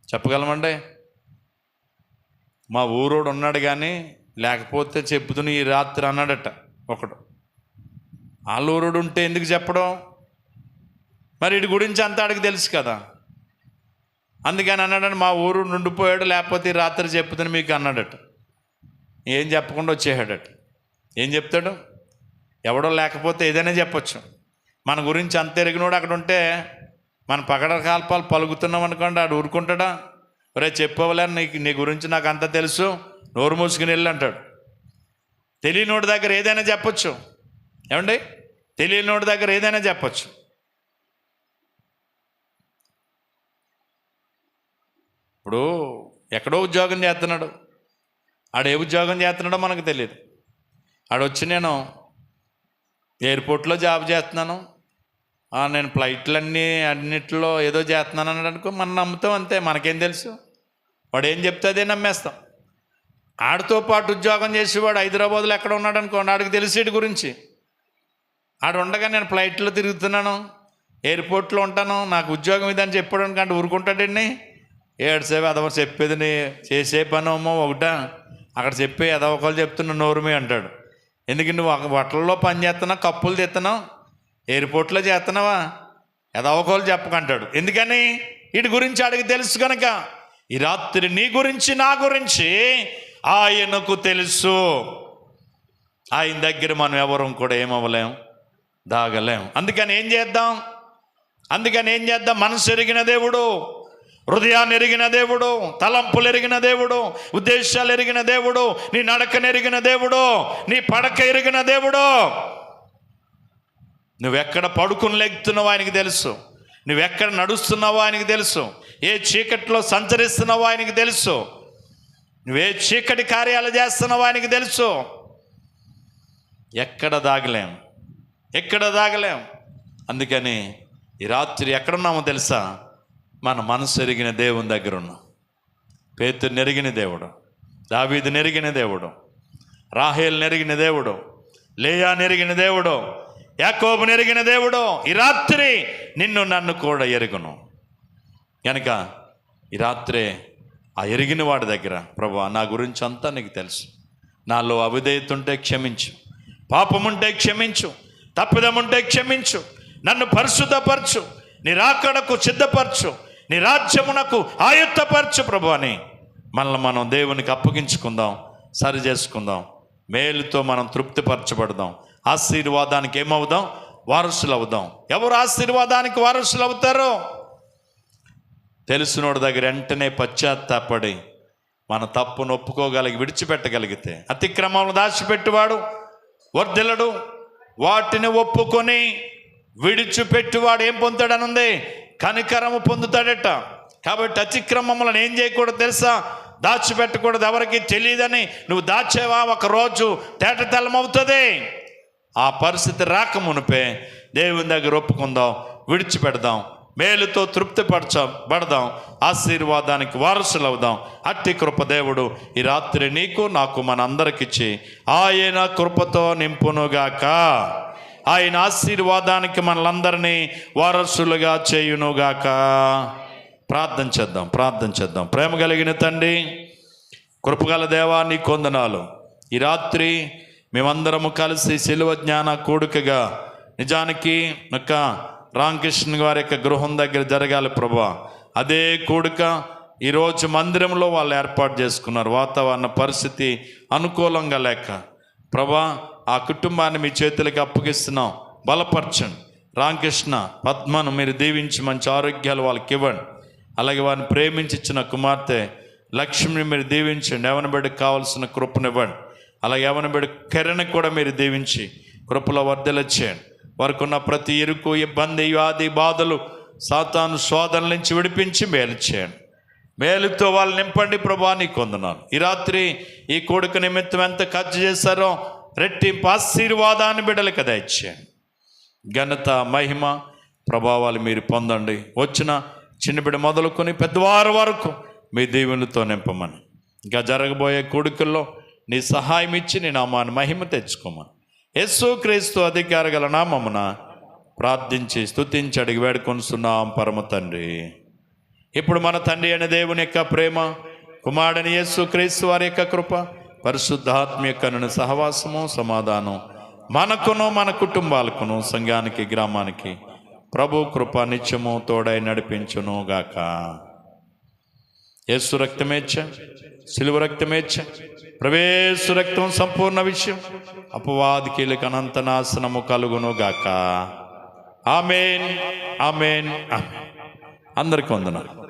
చెప్పగలమండి? మా ఊరోడు ఉన్నాడు కానీ లేకపోతే చెప్పుతుని ఈ రాత్రి అన్నాడట ఒకడు. వాళ్ళ ఊరోడు ఉంటే ఎందుకు చెప్పడం? మరి వీడి గురించి అంతా ఆడికి తెలుసు కదా, అందుకని అన్నాడని మా ఊరు నుండిపోయాడు, లేకపోతే ఈ రాత్రి చెప్పుతుని మీకు అన్నాడట. ఏం చెప్పకుండా వచ్చేసాడట. ఏం చెప్తాడు? ఎవడో లేకపోతే ఏదైనా చెప్పొచ్చు. మన గురించి అంత ఎరిగినోడు అక్కడ ఉంటే మన పగడ కాల్పాలు పలుకుతున్నాం అనుకోండి, ఆడు ఊరుకుంటాడా? ఒరే చెప్పవలే, నీ గురించి నాకు అంతా తెలుసు, నోరు మూసుకుని వెళ్ళి అంటాడు. తెలియనోడి దగ్గర ఏదైనా చెప్పొచ్చు. ఏమండి? తెలియనోడి దగ్గర ఏదైనా చెప్పొచ్చు. ఇప్పుడు ఎక్కడో ఉద్యోగం చేస్తున్నాడు, ఆడు ఏ ఉద్యోగం చేస్తున్నాడో మనకు తెలియదు. ఆడొచ్చి నేను ఎయిర్పోర్ట్లో జాబ్ చేస్తున్నాను, నేను అన్నిట్లో ఏదో చేస్తున్నాను అన్నాడు అనుకో, మనం నమ్ముతాం అంతే. మనకేం తెలుసు? వాడు ఏం చెప్తే అదే నమ్మేస్తాం. ఆడితో పాటు ఉద్యోగం చేసేవాడు హైదరాబాద్లో ఎక్కడ ఉన్నాడు అనుకోండి, ఆడికి తెలిసేటి గురించి. ఆడు ఉండగా నేను ఫ్లైట్లో తిరుగుతున్నాను, ఎయిర్పోర్ట్లో ఉంటాను, నాకు ఉద్యోగం ఇదని చెప్పాడు అనుకోండి, ఊరుకుంటాడండి. ఏడ్సేపు అదవ చెప్పేది చేసే పని అమ్మో ఒకటా, అక్కడ చెప్పే ఎదవకలు చెప్తున్నా నోరుమే అంటాడు. ఎందుకు నువ్వు బట్టల్లో పని చేస్తున్నావు, కప్పులు తెస్తున్నావు, ఎయిర్పోర్ట్లో చేస్తున్నావా, ఎదవకలు చెప్పకంటాడు. ఎందుకని? వీటి గురించి అడిగి తెలుసు కనుక. ఈ రాత్రి నీ గురించి, నా గురించి ఆయనకు తెలుసు. ఆయన దగ్గర మనం ఎవరు కూడా ఏమవ్వలేం, దాగలేం. అందుకని ఏం చేద్దాం? మనసు ఎరిగిన దేవుడు, హృదయాన్ని ఎరిగిన దేవుడు, తలంపులు ఎరిగిన దేవుడు, ఉద్దేశాలు ఎరిగిన దేవుడు, నీ నడకను ఎరిగిన దేవుడు, నీ పడక ఎరిగిన దేవుడు. నువ్వెక్కడ పడుకుని లెగుతున్నావో ఆయనకి తెలుసు. నువ్వెక్కడ నడుస్తున్నావో ఆయనకి తెలుసు. ఏ చీకట్లో సంచరిస్తున్నావో ఆయనకి తెలుసు. నువ్వే చీకటి కార్యాలు చేస్తున్నావో ఆయనకి తెలుసు. ఎక్కడ దాగలేం. అందుకని ఈ రాత్రి ఎక్కడున్నామో తెలుసా? మన మనసు ఎరిగిన దేవుని దగ్గర ఉన్నాం. పేతురుని ఎరిగిన దేవుడు, దావీదుని ఎరిగిన దేవుడు, రాహేలుని ఎరిగిన దేవుడు, లేయాని ఎరిగిన దేవుడు, యాకోబుని ఎరిగిన దేవుడు ఈ రాత్రి నిన్ను నన్ను కూడా ఎరుగును. కనుక ఈ రాత్రే ఆ ఎరిగిన వాడి దగ్గర, ప్రభువా నా గురించి అంతా నీకు తెలుసు, నాలో అవిధేయత ఉంటే క్షమించు, పాపముంటే క్షమించు, తప్పిదముంటే క్షమించు, నన్ను పరిశుద్ధపరచు, నీ రాకడకు సిద్ధపరచు, నీ రాజ్యమునకు ఆయుత్తపరచు ప్రభు అని మనల్ని మనం దేవునికి అప్పగించుకుందాం, సరి చేసుకుందాం. మేలుతో మనం తృప్తిపరచబడదాం. ఆశీర్వాదానికి ఏమవుదాం? వారసులు అవుదాం. ఎవరు ఆశీర్వాదానికి వారసులు అవుతారో? తెలిసినోడి దగ్గర వెంటనే పశ్చాత్తాపడి మన తప్పును విడిచిపెట్టగలిగితే, అతిక్రమములు దాచిపెట్టువాడు వర్ధిల్లడు, వాటిని ఒప్పుకొని విడిచిపెట్టువాడు ఏం పొందుతాడనుంది? కనికరము పొందుతాడట. కాబట్టి అతిక్రమములను ఏం చేయకూడదు తెలుసా? దాచిపెట్టకూడదు. ఎవరికి తెలియదని నువ్వు దాచేవా, ఒకరోజు తేటతెల్లమవుతుంది. ఆ పరిస్థితి రాకమునిపే దేవుని దగ్గర ఒప్పుకుందాం, విడిచిపెడదాం, మేలుతో తృప్తిపరచబడదాం, ఆశీర్వాదానికి వారసులు అవుదాం. అట్టి కృప దేవుడు ఈ రాత్రి నీకు నాకు మనందరికిచ్చి ఆయన కృపతో నింపునుగాక. ఆయన ఆశీర్వాదానికి మనలందరినీ వారసులుగా చేయునుగాక. ప్రార్థన చేద్దాం. ప్రేమ కలిగిన తండ్రి, కృపగల దేవా నీకు వందనాలు. ఈ రాత్రి మేమందరము కలిసి శిలువ జ్ఞాన కూడికగా, నిజానికి యొక్క రామకృష్ణ గారి యొక్క గృహం దగ్గర జరగాలి ప్రభువా. అదే కూడిక ఈరోజు మందిరంలో వాళ్ళు ఏర్పాటు చేసుకున్నారు. వాతావరణ పరిస్థితి అనుకూలంగా లేక ప్రభా ఆ కుటుంబాన్ని మీ చేతులకి అప్పగిస్తున్నాం. బలపరచండి. రామకృష్ణ పద్మను మీరు దీవించి మంచి ఆరోగ్యాలు వాళ్ళకి ఇవ్వండి. అలాగే వారిని ప్రేమించిన కుమార్తె లక్ష్మిని మీరు దీవించండి. యవన బిడ్డకు కావాల్సిన కృపనివ్వండి. అలాగే యవన బిడ్డ కిరణ్ కూడా మీరు దీవించి కృపలో వర్ధలచ్చేయండి. వారికి ఉన్న ప్రతి ఇరుకు, ఇబ్బంది, వ్యాధి, బాధలు, సాతాను శోధనల నుంచి విడిపించి మేలు చేయండి. మేలుతో వాళ్ళు నింపండి ప్రభా. నీకు వందనాలు. ఈ రాత్రి ఈ కోడిక నిమిత్తం ఎంత ఖర్చు చేశారో రెట్టింపు ఆశీర్వాదాన్ని బిడ్డలకు దయచేయండి. ఘనత, మహిమ, ప్రభావాలు మీరు పొందండి. వచ్చిన చిన్న బిడ్డ మొదలుకొని పెద్దవారి వరకు మీ దీవెనలతో నింపమని, ఇంకా జరగబోయే కోడికల్లో నీ సహాయం ఇచ్చి నీ నామాన్ని మహిమ తెచ్చుకోమని యేసు క్రీస్తు అధికార గల నామమున ప్రార్థించి స్తుతించి అడిగి వేడుకొనుచున్నాం పరమ తండ్రి. ఇప్పుడు మన తండ్రి అయిన దేవుని యొక్క ప్రేమ, కుమారుడైన యేసు క్రీస్తు వారి యొక్క కృప, పరిశుద్ధాత్మ యొక్క సహవాసము, సమాధానం మనకును మన కుటుంబాలకును సంఘానికి గ్రామానికి ప్రభు కృప నిత్యము తోడై నడిపించును గాక. యేసు రక్తమేచ్ఛ, సిలువ రక్తమేచ్ఛ, ప్రవేశు రక్తం సంపూర్ణ విషయం, అపవాది కీలక అనంత నాశనము కలుగును గాక. ఆమేన్, ఆమేన్, ఆమేన్. అందరికీ వందనాలు.